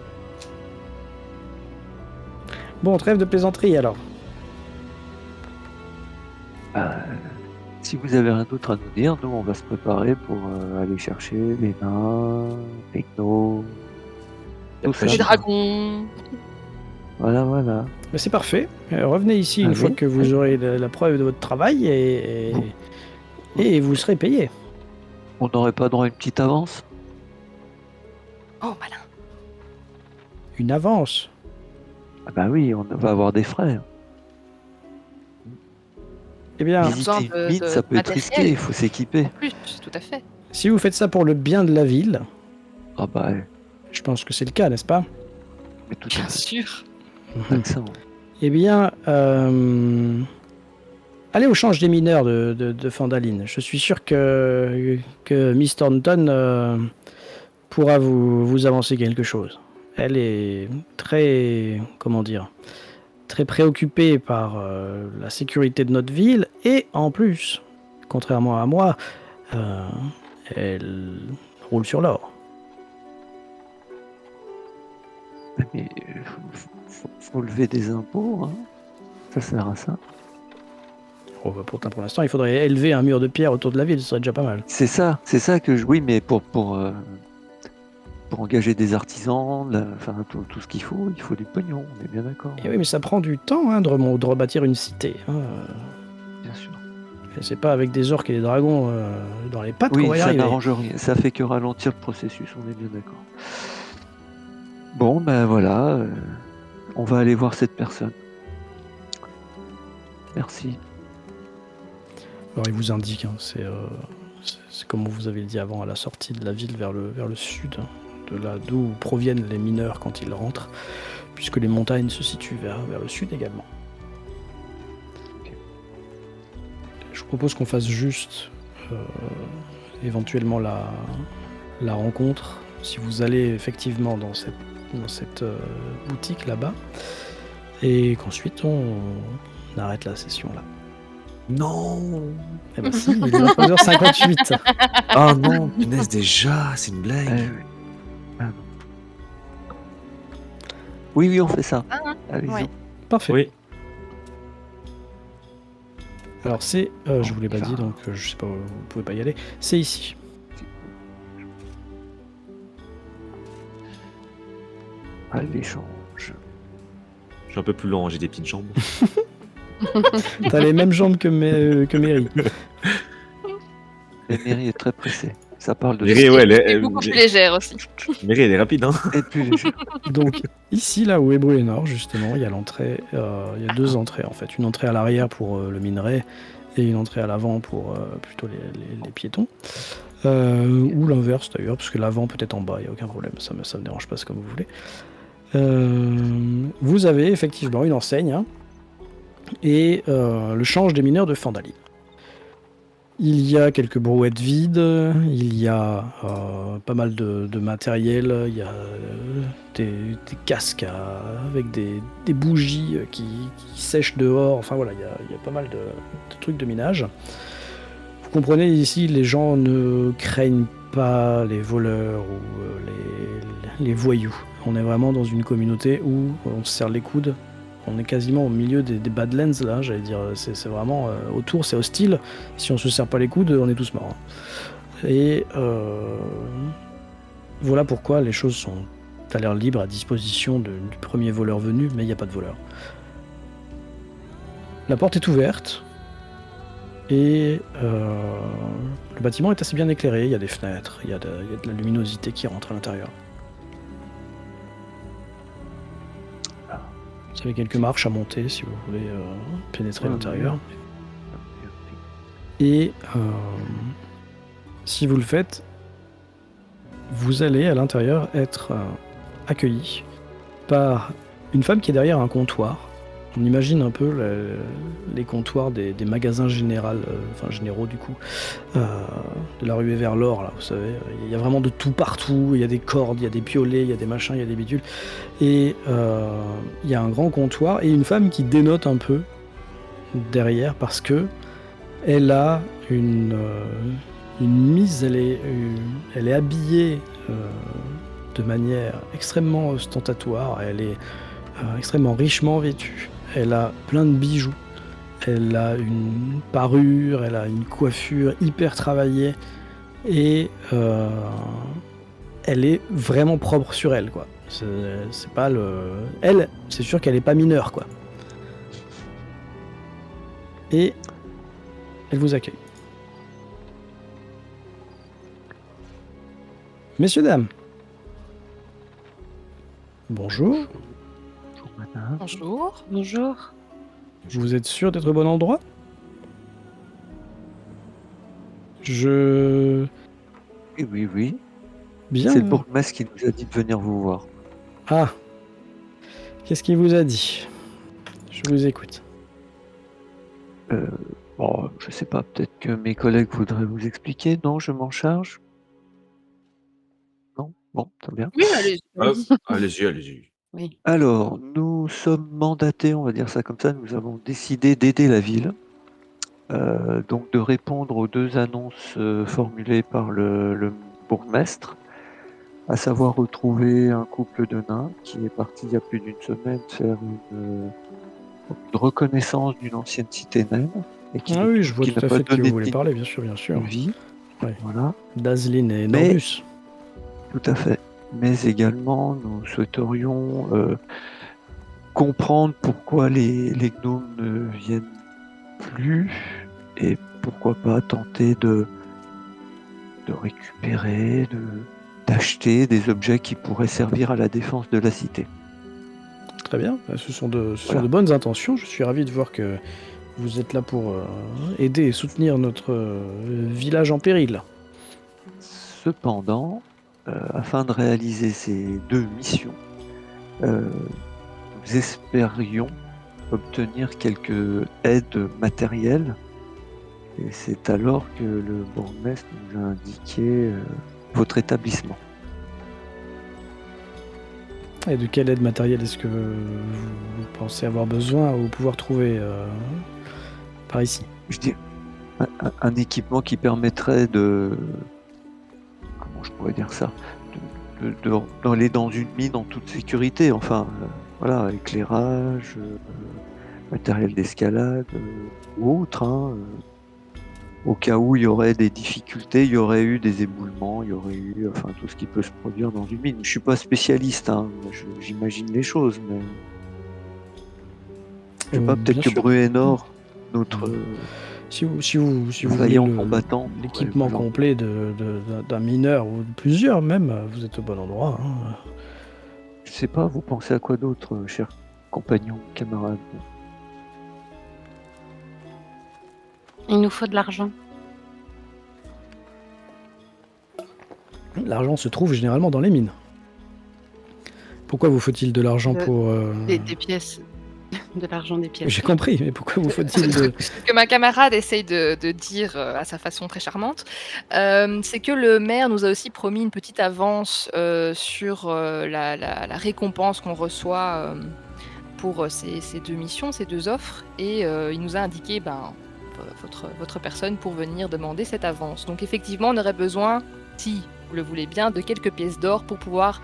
Speaker 1: Bon, trêve de plaisanterie alors.
Speaker 4: Si vous avez rien d'autre à nous dire, nous, on va se préparer pour aller chercher les nains, les gnomes, tout ça.
Speaker 2: Les dragons.
Speaker 4: Voilà, voilà.
Speaker 1: Mais c'est parfait. Revenez ici une
Speaker 4: Allez.
Speaker 1: fois que vous aurez la preuve de votre travail et vous serez payé.
Speaker 4: On n'aurait pas droit à une petite avance?
Speaker 2: Oh, malin.
Speaker 1: Une avance.
Speaker 4: Ah bah oui, on va avoir des frais.
Speaker 1: Eh bien,
Speaker 2: a besoin
Speaker 4: Visiter une
Speaker 2: de-
Speaker 4: mine,
Speaker 2: de
Speaker 4: ça peut être
Speaker 2: matériel.
Speaker 4: risqué, il faut s'équiper.
Speaker 2: En plus, tout à fait.
Speaker 1: si vous faites ça pour le bien de la ville,
Speaker 4: Ah bah,
Speaker 1: Je pense que c'est le cas, n'est-ce pas?
Speaker 4: mais tout à
Speaker 2: Bien
Speaker 4: fait.
Speaker 2: sûr.
Speaker 4: Accent.
Speaker 1: Eh bien, allez au change des mineurs de Fandaline. Je suis sûr que Miss Thornton pourra vous avancer quelque chose. Elle est très, comment dire, très préoccupée par la sécurité de notre ville et en plus, contrairement à moi, euh, elle roule sur l'or.
Speaker 4: Mais faut lever des impôts, hein. Ça sert à ça.
Speaker 1: Oh, bah, pour l'instant, il faudrait élever un mur de pierre autour de la ville, ce serait déjà pas mal.
Speaker 4: C'est ça que je. Oui, mais pour engager des artisans, enfin tout ce qu'il faut du pognon, on est bien d'accord.
Speaker 1: Et oui, mais ça prend du temps hein, de rebâtir une cité. Hein.
Speaker 4: Bien sûr.
Speaker 1: Et c'est pas avec des orques et des dragons dans les pattes qu'on
Speaker 4: Oui,
Speaker 1: va y
Speaker 4: ça
Speaker 1: arriver.
Speaker 4: n'arrange rien. Ça fait que ralentir le processus, on est bien d'accord. Bon, ben voilà, on va aller voir cette personne. Merci.
Speaker 1: Alors il vous indique, hein, c'est comme vous avez dit avant, à la sortie de la ville vers le sud, hein, de là d'où proviennent les mineurs quand ils rentrent, puisque les montagnes se situent vers le sud également.
Speaker 4: Ok.
Speaker 1: Je vous propose qu'on fasse juste éventuellement la rencontre, si vous allez effectivement dans cette boutique là-bas, et qu'ensuite on arrête la session là.
Speaker 5: Non.
Speaker 1: Eh ben si, il est 23h58.
Speaker 5: Ah non, punaise, déjà, c'est une blague.
Speaker 4: Oui. Ah non. Oui, on fait ça. Allez-y.
Speaker 2: Ouais.
Speaker 1: Parfait.
Speaker 5: Oui.
Speaker 1: Alors c'est, je vous l'ai pas
Speaker 4: il va.
Speaker 1: dit, donc je sais pas, vous pouvez pas y aller. C'est ici.
Speaker 4: À l'échange.
Speaker 5: Je suis un peu plus lent, j'ai des petites jambes.
Speaker 1: T'as les mêmes jambes que Mary.
Speaker 4: Et Mary est très pressée. Ça parle de
Speaker 5: Mary, ouais,
Speaker 2: Et beaucoup plus légère aussi.
Speaker 5: Mary, elle est rapide, hein.
Speaker 4: être plus léger.
Speaker 1: Donc ici, là où est Bruenor, justement, il y a l'entrée, il y a deux entrées en fait. Une entrée à l'arrière pour le minerai et une entrée à l'avant pour plutôt les piétons. Ou l'inverse d'ailleurs, parce que l'avant peut être en bas, il n'y a aucun problème, ça me dérange pas, c'est comme vous voulez. Vous avez effectivement une enseigne hein, et le change des mineurs de Fandaline. Il y a quelques brouettes vides, il y a pas mal de matériel, il y a des casques avec des bougies qui sèchent dehors, enfin voilà, il y a pas mal de trucs de minage. Vous comprenez, ici, les gens ne craignent pas les voleurs ou les voyous. On est vraiment dans une communauté où on se serre les coudes. On est quasiment au milieu des Badlands, là, j'allais dire. C'est vraiment... autour, c'est hostile. Si on se serre pas les coudes, on est tous morts. Et voilà pourquoi les choses sont à l'air libre, à disposition du premier voleur venu, mais il n'y a pas de voleur. La porte est ouverte. Et le bâtiment est assez bien éclairé, il y a des fenêtres, il y a de la luminosité qui rentre à l'intérieur. Vous avez quelques marches à monter si vous voulez pénétrer l'intérieur. Et si vous le faites, vous allez à l'intérieur être accueilli par une femme qui est derrière un comptoir. On imagine un peu les comptoirs des magasins généraux du coup, de la ruée vers l'or, là, vous savez. Il y a vraiment de tout partout, il y a des cordes, il y a des piolets, il y a des machins, il y a des bidules. Et il y a un grand comptoir et une femme qui dénote un peu derrière parce que elle a une mise, elle est habillée de manière extrêmement ostentatoire, elle est extrêmement richement vêtue. Elle a plein de bijoux, elle a une parure, elle a une coiffure hyper travaillée et elle est vraiment propre sur elle, quoi. C'est pas le... Elle, c'est sûr qu'elle est pas mineure, quoi. Et elle vous accueille. Messieurs, dames. Bonjour.
Speaker 4: Bonjour, madame.
Speaker 2: Bonjour.
Speaker 3: Bonjour.
Speaker 1: Vous êtes sûr d'être au bon endroit? Je...
Speaker 4: Oui.
Speaker 1: Bien.
Speaker 4: C'est le bourgmestre qui nous a dit de venir vous voir.
Speaker 1: Ah. Qu'est-ce qu'il vous a dit? Je vous écoute.
Speaker 4: Bon, je sais pas, peut-être que mes collègues voudraient vous expliquer. Non, je m'en charge. Non? Bon, très bien.
Speaker 2: Oui, allez.
Speaker 5: Allez-y, allez-y.
Speaker 3: Oui.
Speaker 4: Alors, nous sommes mandatés, on va dire ça comme ça, nous avons décidé d'aider la ville, donc de répondre aux 2 annonces, formulées par le bourgmestre, à savoir retrouver un couple de nains qui est parti il y a plus d'une semaine faire une reconnaissance d'une ancienne cité naine et qui
Speaker 1: Ah
Speaker 4: ne
Speaker 1: oui, je vois
Speaker 4: qui
Speaker 1: tout
Speaker 4: n'a
Speaker 1: à
Speaker 4: pas
Speaker 1: fait de qui vous
Speaker 4: donné de
Speaker 1: voulez
Speaker 4: signe
Speaker 1: parler, bien sûr, bien
Speaker 4: de
Speaker 1: sûr.
Speaker 4: vie.
Speaker 1: Ouais.
Speaker 4: Voilà,
Speaker 1: Daslin et
Speaker 4: mais
Speaker 1: Norbus.
Speaker 4: tout à fait. Mais également, nous souhaiterions, comprendre pourquoi les gnomes ne viennent plus et pourquoi pas tenter de récupérer, d'acheter des objets qui pourraient servir à la défense de la cité.
Speaker 1: Très bien. Ce sont de
Speaker 4: Voilà.
Speaker 1: bonnes intentions. Je suis ravi de voir que vous êtes là pour aider et soutenir notre village en péril.
Speaker 4: Cependant, afin de réaliser ces 2 missions, nous espérions obtenir quelques aides matérielles et c'est alors que le bourgmestre nous a indiqué, votre établissement.
Speaker 1: Et de quelle aide matérielle est-ce que vous pensez avoir besoin ou pouvoir trouver par ici?
Speaker 4: Je dis un équipement qui permettrait comment je pourrais dire ça? D'aller dans une mine en toute sécurité, enfin, voilà, éclairage, matériel d'escalade, ou autre, hein, au cas où il y aurait des difficultés, il y aurait eu des éboulements, il y aurait eu, enfin, tout ce qui peut se produire dans une mine. Je suis pas spécialiste, hein, j'imagine les choses, mais je sais pas, peut-être
Speaker 1: Bien
Speaker 4: que
Speaker 1: sûr.
Speaker 4: Bruenor, notre
Speaker 1: Si vous voulez
Speaker 4: vaillant combattant,
Speaker 1: l'équipement
Speaker 4: pourrait vous en-
Speaker 1: complet d'un mineur ou de plusieurs même, vous êtes au bon endroit. Hein.
Speaker 4: Je sais pas, vous pensez à quoi d'autre, chers compagnons, camarades?
Speaker 3: Il nous faut de l'argent.
Speaker 1: L'argent se trouve généralement dans les mines. Pourquoi vous faut-il de l'argent
Speaker 3: De-
Speaker 1: pour...
Speaker 3: Des pièces. De l'argent des pièces.
Speaker 1: J'ai compris, mais pourquoi vous faut-il de...
Speaker 2: Ce que ma camarade essaye de dire à sa façon très charmante, c'est que le maire nous a aussi promis une petite avance sur la récompense qu'on reçoit pour ces 2 missions, ces 2 offres, et il nous a indiqué votre personne pour venir demander cette avance. Donc effectivement, on aurait besoin, si vous le voulez bien, de quelques pièces d'or pour pouvoir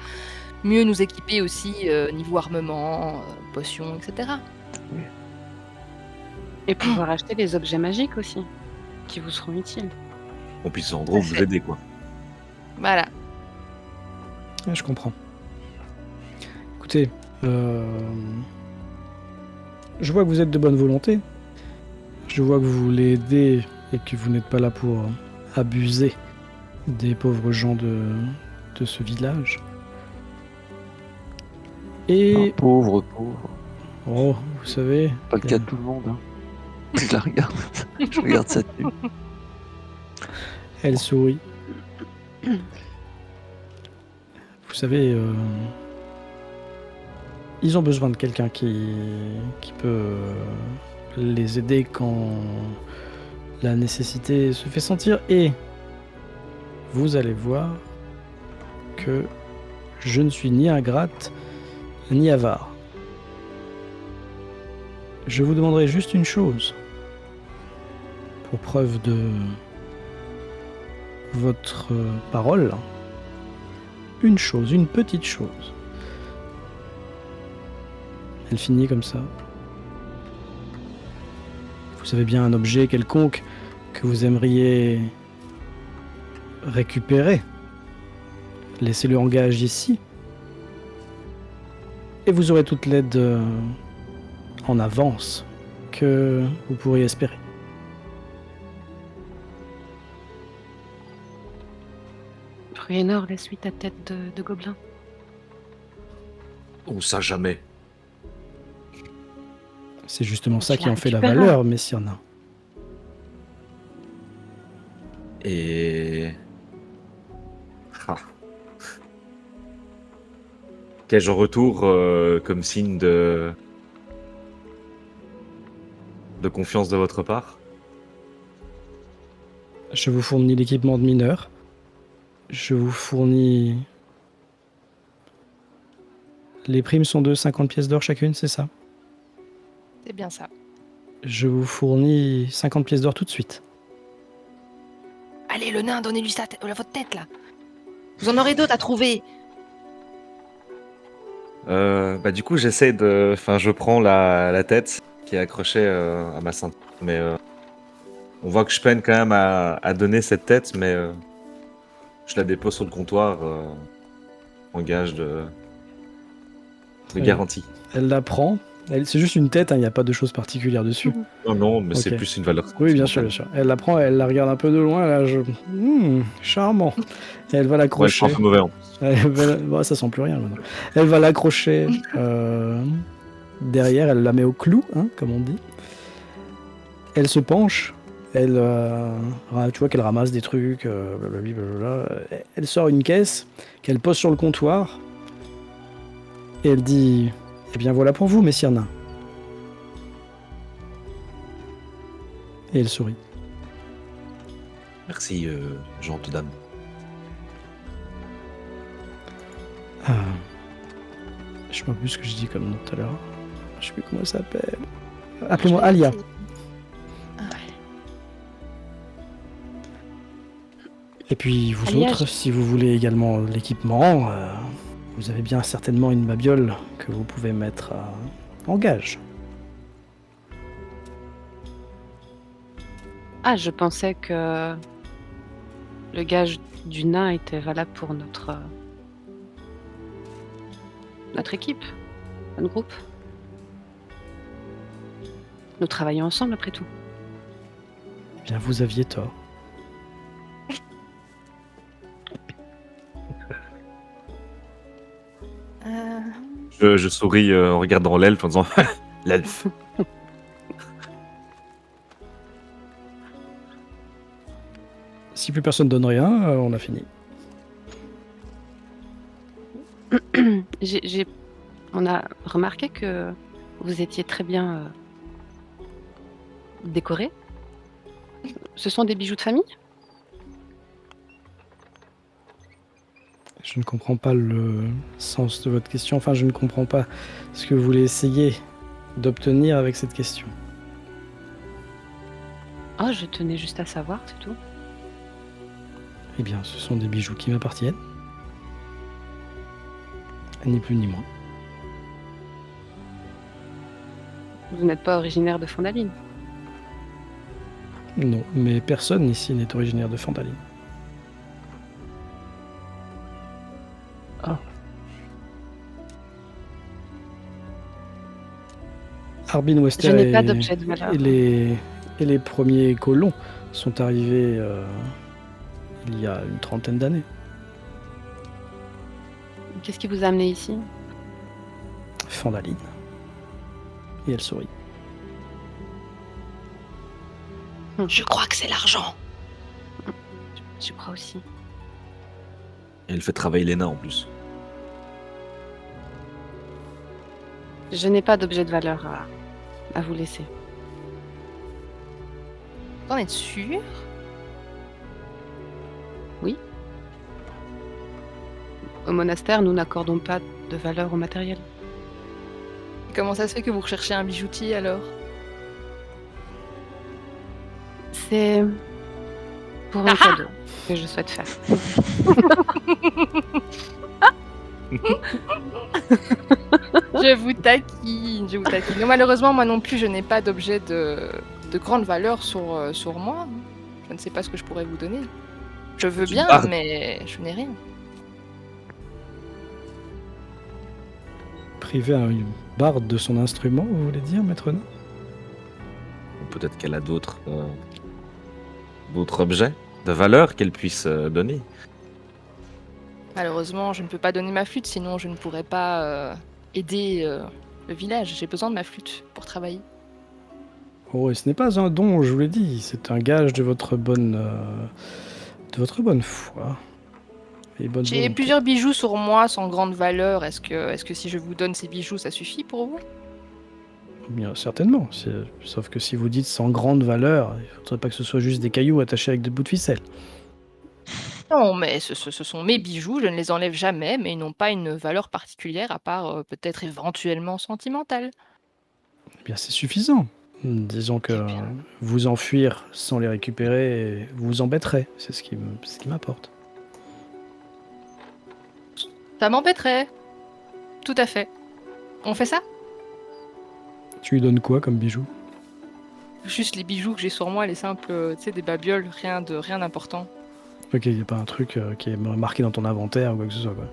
Speaker 2: mieux nous équiper aussi niveau armement, potions, etc.
Speaker 3: Et pouvoir acheter des objets magiques aussi, qui vous seront utiles.
Speaker 5: On puisse en gros vous aider, quoi.
Speaker 2: Voilà.
Speaker 1: Ah, je comprends. Écoutez, je vois que vous êtes de bonne volonté. Je vois que vous voulez aider et que vous n'êtes pas là pour abuser des pauvres gens de ce village. Et...
Speaker 4: Ah, pauvre.
Speaker 1: Oh, vous savez...
Speaker 4: Pas le cas de tout le monde, hein. Je la regarde. Je regarde ça dessus.
Speaker 1: Elle sourit. Vous savez, ils ont besoin de quelqu'un qui peut les aider quand la nécessité se fait sentir. Et vous allez voir que je ne suis ni ingrate ni avare. Je vous demanderai juste une chose, pour preuve de votre parole. Une chose, une petite chose. Elle finit comme ça. Vous avez bien un objet quelconque que vous aimeriez récupérer. Laissez-le en gage ici. Et vous aurez toute l'aide en avance que vous pourriez espérer.
Speaker 3: Bruenor, laisse-lui ta tête de gobelin.
Speaker 5: On ça jamais.
Speaker 1: C'est justement ça
Speaker 3: Tu
Speaker 1: qui
Speaker 3: la
Speaker 1: en fait la
Speaker 3: récupéreras.
Speaker 1: valeur, messieurs nains.
Speaker 5: Et... Ah. qu'ai-je en retour comme signe de confiance de votre part?
Speaker 1: Je vous fournis l'équipement de mineur. Je vous fournis... Les primes sont de 50 pièces d'or chacune, c'est ça?
Speaker 2: C'est bien ça.
Speaker 1: Je vous fournis 50 pièces d'or tout de suite.
Speaker 2: Allez, le nain, donnez-lui votre tête, là. Vous en aurez d'autres à trouver.
Speaker 5: Du coup, j'essaie de... Enfin, je prends la tête qui est accrochée à ma ceinture, mais on voit que je peine quand même à donner cette tête, mais je la dépose sur le comptoir en gage de garantie.
Speaker 1: Elle la prend. C'est juste une tête, il n'y a pas de choses particulières dessus.
Speaker 5: Non, mais c'est
Speaker 1: Ok.
Speaker 5: plus une valeur.
Speaker 1: Oui, bien sûr, bien sûr. Elle la prend, elle la regarde un peu de loin, là, charmant. Et elle va
Speaker 5: Ouais, je
Speaker 1: l'accrocher.
Speaker 5: suis un peu mauvais.
Speaker 1: Bon, ça sent plus rien maintenant. Elle va l'accrocher derrière, elle la met au clou, hein, comme on dit. Elle se penche, elle, tu vois qu'elle ramasse des trucs, blablabla. Elle sort une caisse qu'elle pose sur le comptoir et elle dit: eh bien voilà pour vous, messire nain. Et elle sourit.
Speaker 5: Merci, gentille dame.
Speaker 1: Ah. Je sais pas plus ce que je dis comme nom tout à l'heure. Je sais plus comment elle s'appelle. Appelez-moi Alia.
Speaker 2: Ah ouais.
Speaker 1: Et puis vous
Speaker 3: Alia,
Speaker 1: autres, si vous voulez également l'équipement, vous avez bien certainement une babiole que vous pouvez mettre en gage.
Speaker 3: Ah, je pensais que le gage du nain était valable pour notre équipe, notre groupe. Nous travaillons ensemble après tout.
Speaker 1: Eh bien, vous aviez tort.
Speaker 5: Je souris en regardant l'elfe en disant l'elfe.
Speaker 1: Si plus personne donne rien, on a fini.
Speaker 3: On a remarqué que vous étiez très bien décoré. Ce sont des bijoux de famille?
Speaker 1: Je ne comprends pas le sens de votre question. Enfin, je ne comprends pas ce que vous voulez essayer d'obtenir avec cette question.
Speaker 3: Oh, je tenais juste à savoir, c'est tout.
Speaker 1: Eh bien, ce sont des bijoux qui m'appartiennent. Ni plus ni moins.
Speaker 3: Vous n'êtes pas originaire de Fondaline.
Speaker 1: Non, mais personne ici n'est originaire de Fandaline.
Speaker 3: Oh.
Speaker 1: Arbin Wester
Speaker 3: Je n'ai pas d'objet de valeur.
Speaker 1: et les premiers colons sont arrivés il y a une trentaine d'années.
Speaker 3: Qu'est-ce qui vous a amené ici?
Speaker 1: Fandaline. Et elle sourit.
Speaker 2: Je crois que c'est l'argent.
Speaker 3: Je crois aussi.
Speaker 5: Et elle fait travailler les nains en plus.
Speaker 3: Je n'ai pas d'objet de valeur à vous laisser.
Speaker 2: T'en es sûr?
Speaker 3: Au monastère, nous n'accordons pas de valeur au matériel.
Speaker 2: Et comment ça se fait que vous recherchez un bijoutier alors?
Speaker 3: C'est pour un cadeau que je souhaite faire.
Speaker 2: Je vous taquine, je vous taquine. Non, malheureusement, moi non plus, je n'ai pas d'objet de grande valeur sur moi. Je ne sais pas ce que je pourrais vous donner. Je veux bien,
Speaker 5: barde.
Speaker 2: mais je n'ai rien.
Speaker 1: Priver une barde de son instrument, vous voulez dire, maître nain?
Speaker 5: Ou peut-être qu'elle a d'autres objets de valeur qu'elle puisse donner.
Speaker 2: Malheureusement, je ne peux pas donner ma flûte, sinon je ne pourrais pas aider le village. J'ai besoin de ma flûte pour travailler.
Speaker 1: Oh, et ce n'est pas un don, je vous l'ai dit, c'est un gage de votre bonne foi. et bonne
Speaker 2: J'ai
Speaker 1: volonté.
Speaker 2: plusieurs bijoux sur moi sans grande valeur. Est-ce que si je vous donne ces bijoux, ça suffit pour vous?
Speaker 1: Bien, certainement. Sauf que si vous dites sans grande valeur, il faudrait pas que ce soit juste des cailloux attachés avec des bouts de ficelle.
Speaker 2: Non, mais ce sont mes bijoux, je ne les enlève jamais, mais ils n'ont pas une valeur particulière à part peut-être éventuellement sentimentale.
Speaker 1: Eh bien, c'est suffisant. Disons que
Speaker 2: Eh bien,
Speaker 1: vous enfuir sans les récupérer vous embêterait. C'est ce qui m'importe.
Speaker 2: ça m'embêterait. Tout à fait. On fait ça?
Speaker 1: Tu lui donnes quoi comme bijoux?
Speaker 2: Juste les bijoux que j'ai sur moi, les simples, tu sais, des babioles, rien d'important.
Speaker 1: Ok, il n'y a pas un truc qui est marqué dans ton inventaire ou quoi que ce soit, quoi.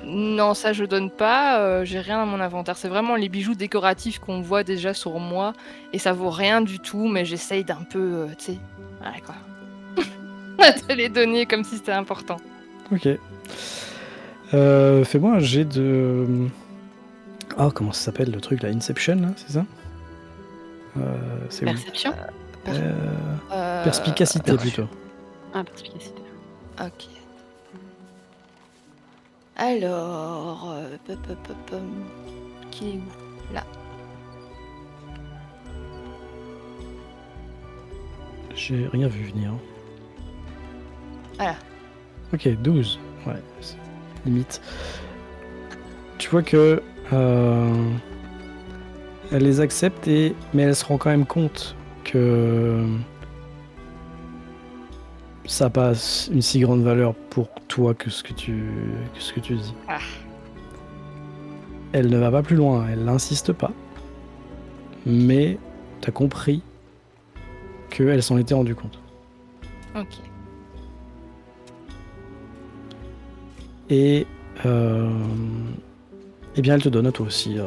Speaker 2: Non, ça je donne pas, j'ai rien dans mon inventaire. C'est vraiment les bijoux décoratifs qu'on voit déjà sur moi et ça vaut rien du tout, mais j'essaye d'un peu, tu sais, voilà quoi, te les donner comme si c'était important.
Speaker 1: Ok. Fais-moi un jet de... Oh, comment ça s'appelle le truc là? Inception, là, c'est ça? C'est où?
Speaker 3: Perception?
Speaker 1: Perspicacité
Speaker 4: Perçu.
Speaker 1: plutôt.
Speaker 3: Ah, perspicacité.
Speaker 2: OK. Alors, qui est où? Là.
Speaker 1: J'ai rien vu venir.
Speaker 2: Voilà.
Speaker 1: Ok, 12. Ouais, c'est limite. Tu vois que elle les accepte, mais elle se rend quand même compte que ça n'a pas une si grande valeur pour toi que ce que tu dis.
Speaker 2: Ah.
Speaker 1: Elle ne va pas plus loin, elle n'insiste pas. Mais t'as compris qu'elle s'en était rendu compte.
Speaker 2: OK.
Speaker 1: Et eh bien, elle te donne à toi aussi.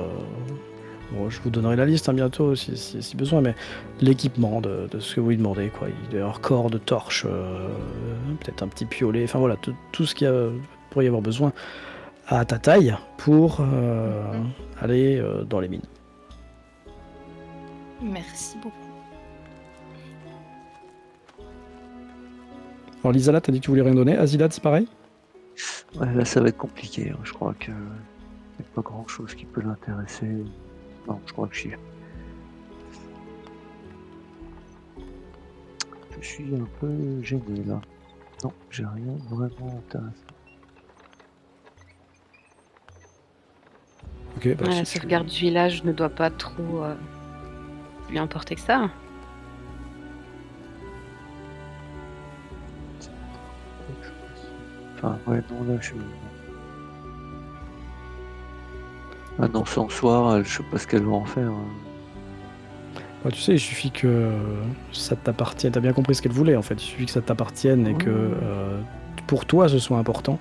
Speaker 1: Bon, je vous donnerai la liste bientôt si besoin, mais l'équipement de ce que vous lui demandez, quoi. Il doit y avoir corde, torche, peut-être un petit piolet, enfin voilà, tout ce qu'il y a, pourrait y avoir besoin à ta taille pour aller dans les mines.
Speaker 2: Merci beaucoup.
Speaker 1: Alors Lisala, t'as dit que tu voulais rien donner. Azilad, c'est pareil?
Speaker 4: Ouais, là, ça va être compliqué, hein. Je crois que y a pas grand chose qui peut l'intéresser. Non, je crois que je suis un peu gêné là. Non, j'ai rien vraiment intéressant.
Speaker 1: Ok, bah,
Speaker 3: Ouais,
Speaker 1: si
Speaker 3: la
Speaker 1: tu-
Speaker 3: sauvegarde du village ne doit pas trop lui importer que ça.
Speaker 4: Enfin, ouais, non, là, un encensoir, je sais pas ce qu'elle va en faire, hein.
Speaker 1: bah, tu sais, il suffit que ça t'appartienne. T'as bien compris ce qu'elle voulait en fait. Il suffit que ça t'appartienne et que pour toi ce soit important.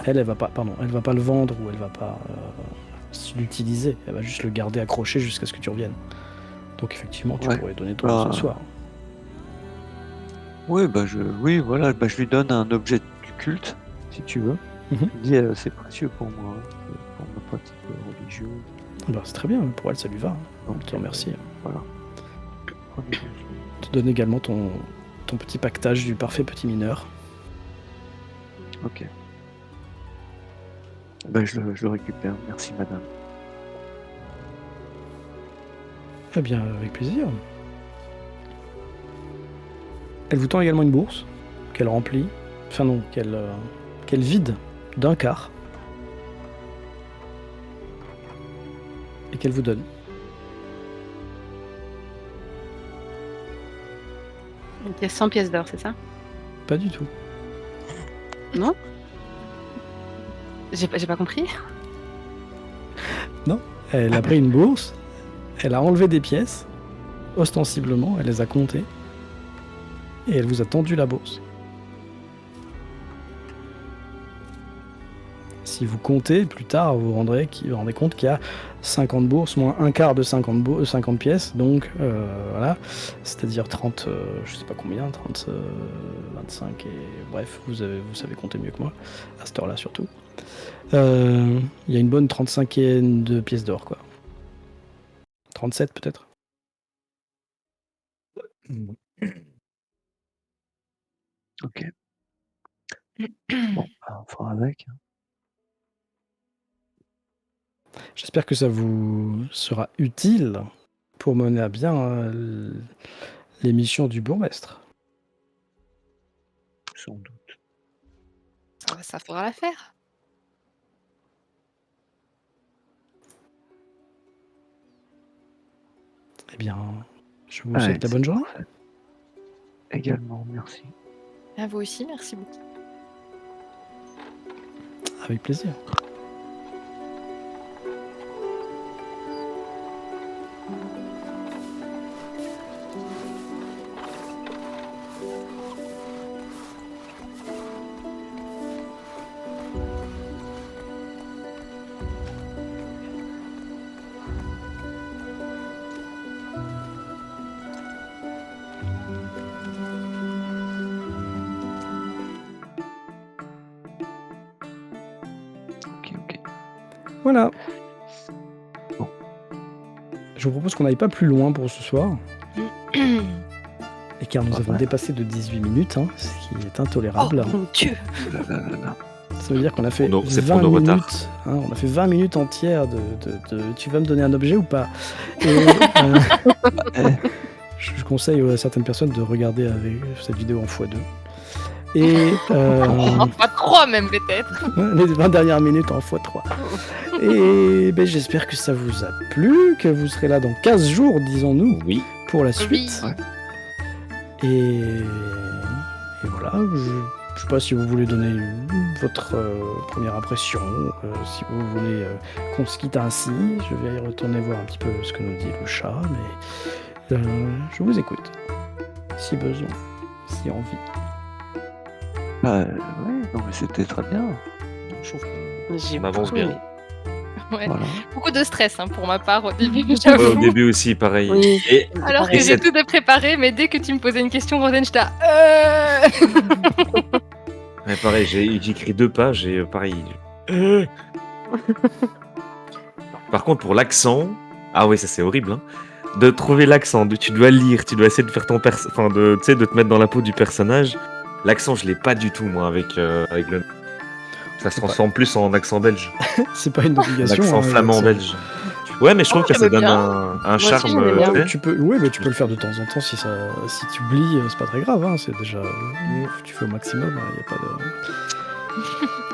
Speaker 1: Elle va pas, pardon, elle va pas le vendre ou elle va pas l'utiliser. Elle va juste le garder accroché jusqu'à ce que tu reviennes. Donc effectivement, tu
Speaker 4: Ouais.
Speaker 1: pourrais donner ton
Speaker 4: Bah,
Speaker 1: encensoir.
Speaker 4: Oui, voilà, bah, je lui donne un objet du culte, si tu veux.
Speaker 1: Mhm.
Speaker 4: Je lui dis, c'est précieux pour moi, hein, pour ma pratique religieuse.
Speaker 1: Bah, c'est très bien. Pour elle, ça lui va.
Speaker 4: Donc,
Speaker 1: Je te remercie.
Speaker 4: Voilà. Prenez
Speaker 1: Je te donne également ton petit pactage du parfait petit mineur.
Speaker 4: Ok. Ben, je le récupère. Merci, madame.
Speaker 1: Eh bien, avec plaisir. Elle vous tend également une bourse qu'elle remplit, enfin non, qu'elle vide d'un quart et qu'elle vous donne.
Speaker 3: Donc il y a 100 pièces d'or, c'est ça?
Speaker 1: Pas du tout.
Speaker 3: Non? J'ai pas compris.
Speaker 1: Elle a pris une bourse, elle a enlevé des pièces, ostensiblement, elle les a comptées, et elle vous a tendu la bourse. Si vous comptez, plus tard, vous vous rendrez compte qu'il y a 50 bourses moins un quart de 50 pièces, donc voilà, c'est-à-dire 30, je sais pas combien, 30, 25, et bref, vous savez compter mieux que moi, à cette heure-là surtout. Il y a une bonne 35e de pièces d'or, quoi. 37 peut-être.
Speaker 4: Ok. Bon, on fera avec.
Speaker 1: J'espère que ça vous sera utile pour mener à bien les missions du bourgmestre.
Speaker 4: Sans doute.
Speaker 2: Ça fera l'affaire.
Speaker 1: Eh bien, je vous
Speaker 4: Ouais,
Speaker 1: souhaite la
Speaker 4: c'est
Speaker 1: bonne journée.
Speaker 4: parfait. Également, merci.
Speaker 2: À vous aussi, merci beaucoup.
Speaker 1: Avec plaisir.
Speaker 4: Ok.
Speaker 1: Voilà.
Speaker 4: Bon.
Speaker 1: Je vous propose qu'on n'aille pas plus loin pour ce soir. Et car nous avons dépassé de 18 minutes, hein, ce qui est intolérable.
Speaker 2: Oh mon Dieu!
Speaker 4: Là, là, là, là.
Speaker 1: Ça veut dire qu'on a fait
Speaker 5: C'est pour
Speaker 1: 20
Speaker 5: nos retards.
Speaker 1: minutes. Hein, on a fait 20 minutes entières de tu vas me donner un objet ou pas? Et, je conseille à certaines personnes de regarder avec cette vidéo en x2. Et
Speaker 2: Pas 3 même peut-être.
Speaker 1: les 20 dernières minutes en x3. Et ben, j'espère que ça vous a plu, que vous serez là dans 15 jours, disons-nous,
Speaker 5: Oui.
Speaker 1: pour la suite.
Speaker 2: Oui.
Speaker 1: Et voilà, je sais pas si vous voulez donner votre première impression, si vous voulez qu'on se quitte ainsi. Je vais y retourner voir un petit peu ce que nous dit le chat, mais je vous écoute. Si besoin, si envie.
Speaker 4: Ouais, non, mais c'était très bien.
Speaker 5: Je trouve qu'on
Speaker 3: J'ai
Speaker 5: on avance
Speaker 3: beaucoup
Speaker 5: bien.
Speaker 3: aimé.
Speaker 2: Ouais.
Speaker 4: Voilà.
Speaker 2: Beaucoup de stress hein, pour ma part au début,
Speaker 5: Ouais, au
Speaker 2: j'avoue.
Speaker 5: début aussi, pareil.
Speaker 3: Oui.
Speaker 5: Et
Speaker 2: Alors que
Speaker 5: Et
Speaker 2: j'ai
Speaker 5: cette-
Speaker 2: tout de préparé, mais dès que tu me posais une question, Rosen, j'étais là,
Speaker 5: ouais, pareil, j'ai écrit 2 pages et pareil. Par contre, pour l'accent, ah oui, ça c'est horrible. Hein. De trouver l'accent, tu dois lire, tu dois essayer de faire ton enfin de te mettre dans la peau du personnage. L'accent, je l'ai pas du tout moi avec le. Ça se
Speaker 1: C'est pas-
Speaker 5: transforme plus en accent belge,
Speaker 1: C'est pas une
Speaker 5: un
Speaker 1: obligation.
Speaker 5: accent
Speaker 1: hein,
Speaker 5: flamand
Speaker 1: c'est-
Speaker 5: belge. Ouais, mais je trouve
Speaker 2: Oh,
Speaker 5: que ça
Speaker 2: j'aimais
Speaker 5: donne
Speaker 2: bien.
Speaker 5: un
Speaker 3: aussi,
Speaker 5: charme.
Speaker 3: j'aimais bien.
Speaker 5: tu sais.
Speaker 1: Tu peux, ouais, mais tu peux le faire de temps en temps si tu oublies, c'est pas très grave. Hein, c'est déjà, tu fais au maximum. Il y a pas de.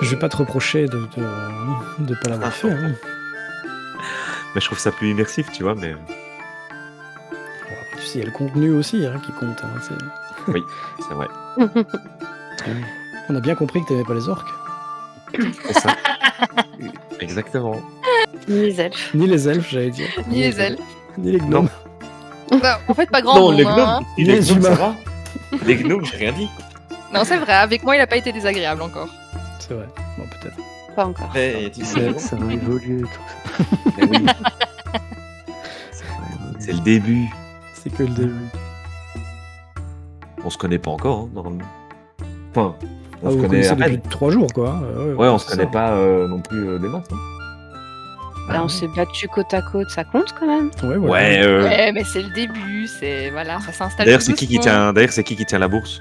Speaker 1: Je vais pas te reprocher de pas l'avoir fait. Hein.
Speaker 5: Mais je trouve ça plus immersif, tu vois. Mais
Speaker 1: Bon, après, tu sais, il y a le contenu aussi hein, qui compte. Hein, c'est-
Speaker 5: c'est vrai.
Speaker 1: On a bien compris que t'aimais pas les orques,
Speaker 5: C'est ça. Exactement.
Speaker 3: Ni les elfes.
Speaker 1: ni les elfes, j'allais dire,
Speaker 2: Ni les ailes.
Speaker 1: ni les gnomes.
Speaker 2: Bah, en fait, pas grand
Speaker 5: Non,
Speaker 2: monde.
Speaker 5: les
Speaker 2: hein.
Speaker 5: gnomes.
Speaker 1: Les
Speaker 5: Les gnomes, ça
Speaker 1: humains.
Speaker 5: va. Les gnomes, j'ai rien dit.
Speaker 2: Non, c'est vrai, avec moi, il a pas été désagréable encore.
Speaker 1: C'est vrai. Bon, peut-être.
Speaker 3: Pas encore.
Speaker 4: Ça va évoluer tout ça.
Speaker 5: Mais oui,
Speaker 4: Ça va évoluer.
Speaker 5: c'est le début.
Speaker 1: C'est que le début.
Speaker 5: On se connaît pas encore, hein, normalement. Enfin, on
Speaker 1: Ah,
Speaker 5: se
Speaker 1: vous
Speaker 5: connaît
Speaker 1: connaissez
Speaker 5: à
Speaker 1: depuis
Speaker 5: peine.
Speaker 1: 3 jours, quoi. Hein.
Speaker 5: Ouais, on
Speaker 1: c'est
Speaker 5: se connaît
Speaker 1: ça.
Speaker 5: pas non plus des masses. Hein.
Speaker 3: Bah, on s'est battu côte à côte, ça compte quand même.
Speaker 1: Ouais, voilà.
Speaker 5: Ouais.
Speaker 2: Ouais, mais c'est le début, c'est voilà, ça s'installe.
Speaker 5: D'ailleurs,
Speaker 2: tout
Speaker 5: c'est qui
Speaker 2: doucement.
Speaker 5: tient. D'ailleurs, c'est qui tient la bourse.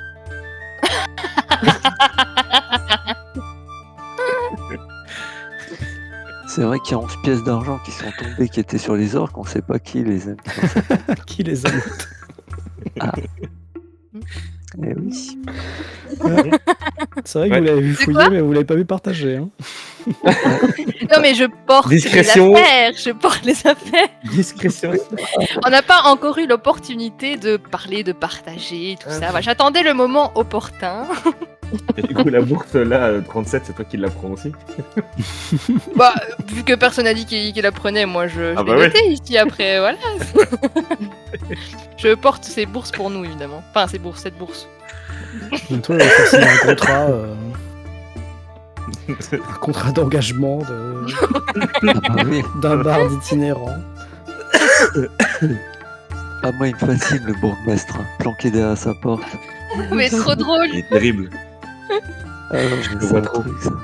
Speaker 4: C'est vrai qu'il y a 11 pièces d'argent qui sont tombées, qui étaient sur les orques, on sait pas qui les a mis dans ça.
Speaker 1: Qui les a
Speaker 4: Eh oui.
Speaker 1: C'est vrai que
Speaker 5: Ouais.
Speaker 1: vous l'avez vu
Speaker 2: C'est
Speaker 1: fouiller,
Speaker 2: quoi
Speaker 1: mais vous l'avez pas vu partager. Hein.
Speaker 2: Non, mais je porte
Speaker 5: Discrétion.
Speaker 2: les affaires, je porte les affaires.
Speaker 5: Discrétion.
Speaker 2: On n'a pas encore eu l'opportunité de parler, de partager, tout ça. Voilà, j'attendais le moment opportun.
Speaker 5: Et du coup, la bourse là, 37, c'est toi qui la prends aussi.
Speaker 2: Bah, vu que personne n'a dit qu'il la prenait, moi je
Speaker 5: Ah
Speaker 2: vais
Speaker 5: bah
Speaker 2: noter ici après, voilà. Je porte ces bourses pour nous, évidemment. Enfin, cette bourse.
Speaker 1: Bientôt, il va faire signer un contrat d'engagement
Speaker 4: Ah bah oui.
Speaker 1: d'un barde itinérant.
Speaker 4: Ah moi il me fascine le bourgmestre, hein, planqué derrière sa porte.
Speaker 2: Mais trop drôle.
Speaker 5: Il est terrible.
Speaker 4: Ah non, mais
Speaker 5: le
Speaker 4: c'est
Speaker 5: vois
Speaker 4: un
Speaker 5: trop.
Speaker 4: truc ça.
Speaker 1: J'aurais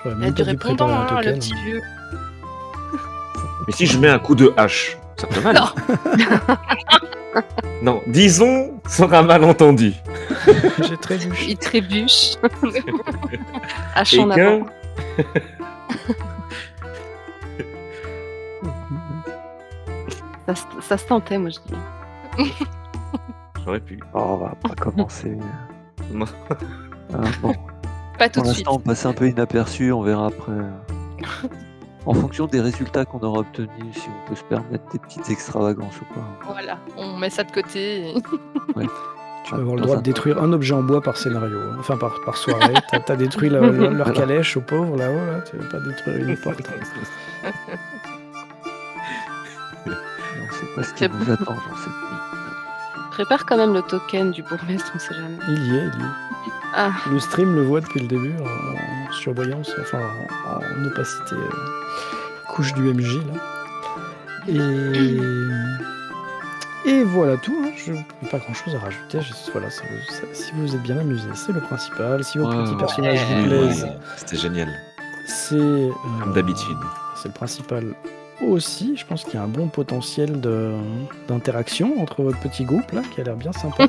Speaker 2: Il a
Speaker 1: même
Speaker 2: du
Speaker 1: pas dû préparer
Speaker 2: répondant,
Speaker 1: un
Speaker 2: hein, le
Speaker 1: token.
Speaker 2: petit vieux.
Speaker 5: Mais si je mets un coup de hache, ça peut mal.
Speaker 2: Non.
Speaker 5: Non, disons sur un malentendu.
Speaker 1: J'ai trébuché.
Speaker 3: Il trébuche. Hache
Speaker 5: Et
Speaker 3: en avant. Ça se tentait, moi je dis.
Speaker 5: J'aurais pu.
Speaker 4: Oh, on va pas commencer.
Speaker 5: Non.
Speaker 4: Bon,
Speaker 2: Pas tout
Speaker 4: pour
Speaker 2: de suite.
Speaker 4: l'instant, on passe un peu inaperçu, on verra après. En fonction des résultats qu'on aura obtenus, si on peut se permettre des petites extravagances ou pas.
Speaker 2: Voilà, on met ça de côté.
Speaker 1: Tu vas avoir le
Speaker 4: Dans
Speaker 1: droit
Speaker 4: un
Speaker 1: de détruire un objet en bois par scénario, hein. Enfin par soirée. T'as détruit leur
Speaker 4: Voilà.
Speaker 1: calèche aux pauvres là-haut, là. Tu veux pas détruire une porte.
Speaker 4: On sait pas ce qui nous attend dans cette nuit.
Speaker 3: Prépare quand même le token du bourgmestre, on sait jamais.
Speaker 1: Il y est.
Speaker 3: Ah,
Speaker 1: Le stream le voit depuis le début en surbrillance, enfin en opacité couche du MJ là. Et voilà tout, hein. Je n'ai pas grand chose à rajouter. Voilà, si vous êtes bien amusé, c'est le principal. Si vos petits personnages vous plaisent,
Speaker 5: C'était génial,
Speaker 1: c'est
Speaker 5: comme d'habitude.
Speaker 1: c'est le principal aussi. Je pense qu'il y a un bon potentiel d'interaction entre votre petit groupe là, qui a l'air bien sympa.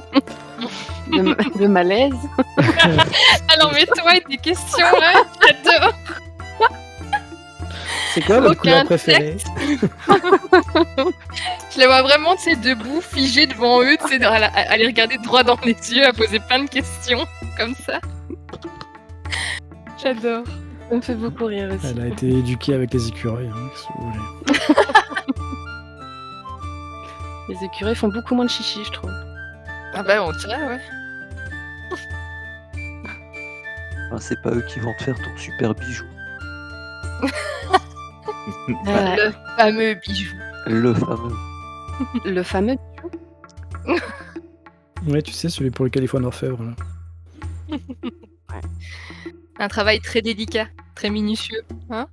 Speaker 3: le malaise.
Speaker 2: Alors, mais toi et tes questions là, j'adore.
Speaker 1: C'est quoi votre
Speaker 2: Aucun
Speaker 1: couleur préférée?
Speaker 2: Je les vois vraiment, tu sais, debout, figés devant eux, tu sais, à les regarder droit dans les yeux, à poser plein de questions, comme ça. J'adore.
Speaker 3: Ça me fait beaucoup rire aussi.
Speaker 1: Elle a été éduquée avec les écureuils, hein, si vous voulez.
Speaker 3: Les écureuils font beaucoup moins de chichi, je trouve.
Speaker 2: Ah bah, on dirait, ouais.
Speaker 4: C'est pas eux qui vont te faire ton super bijou.
Speaker 2: Le fameux bijou.
Speaker 4: Le fameux.
Speaker 3: Le fameux.
Speaker 1: Ouais, tu sais, celui pour lequel il faut un orfèvre là.
Speaker 2: Un travail très délicat, très minutieux. Hein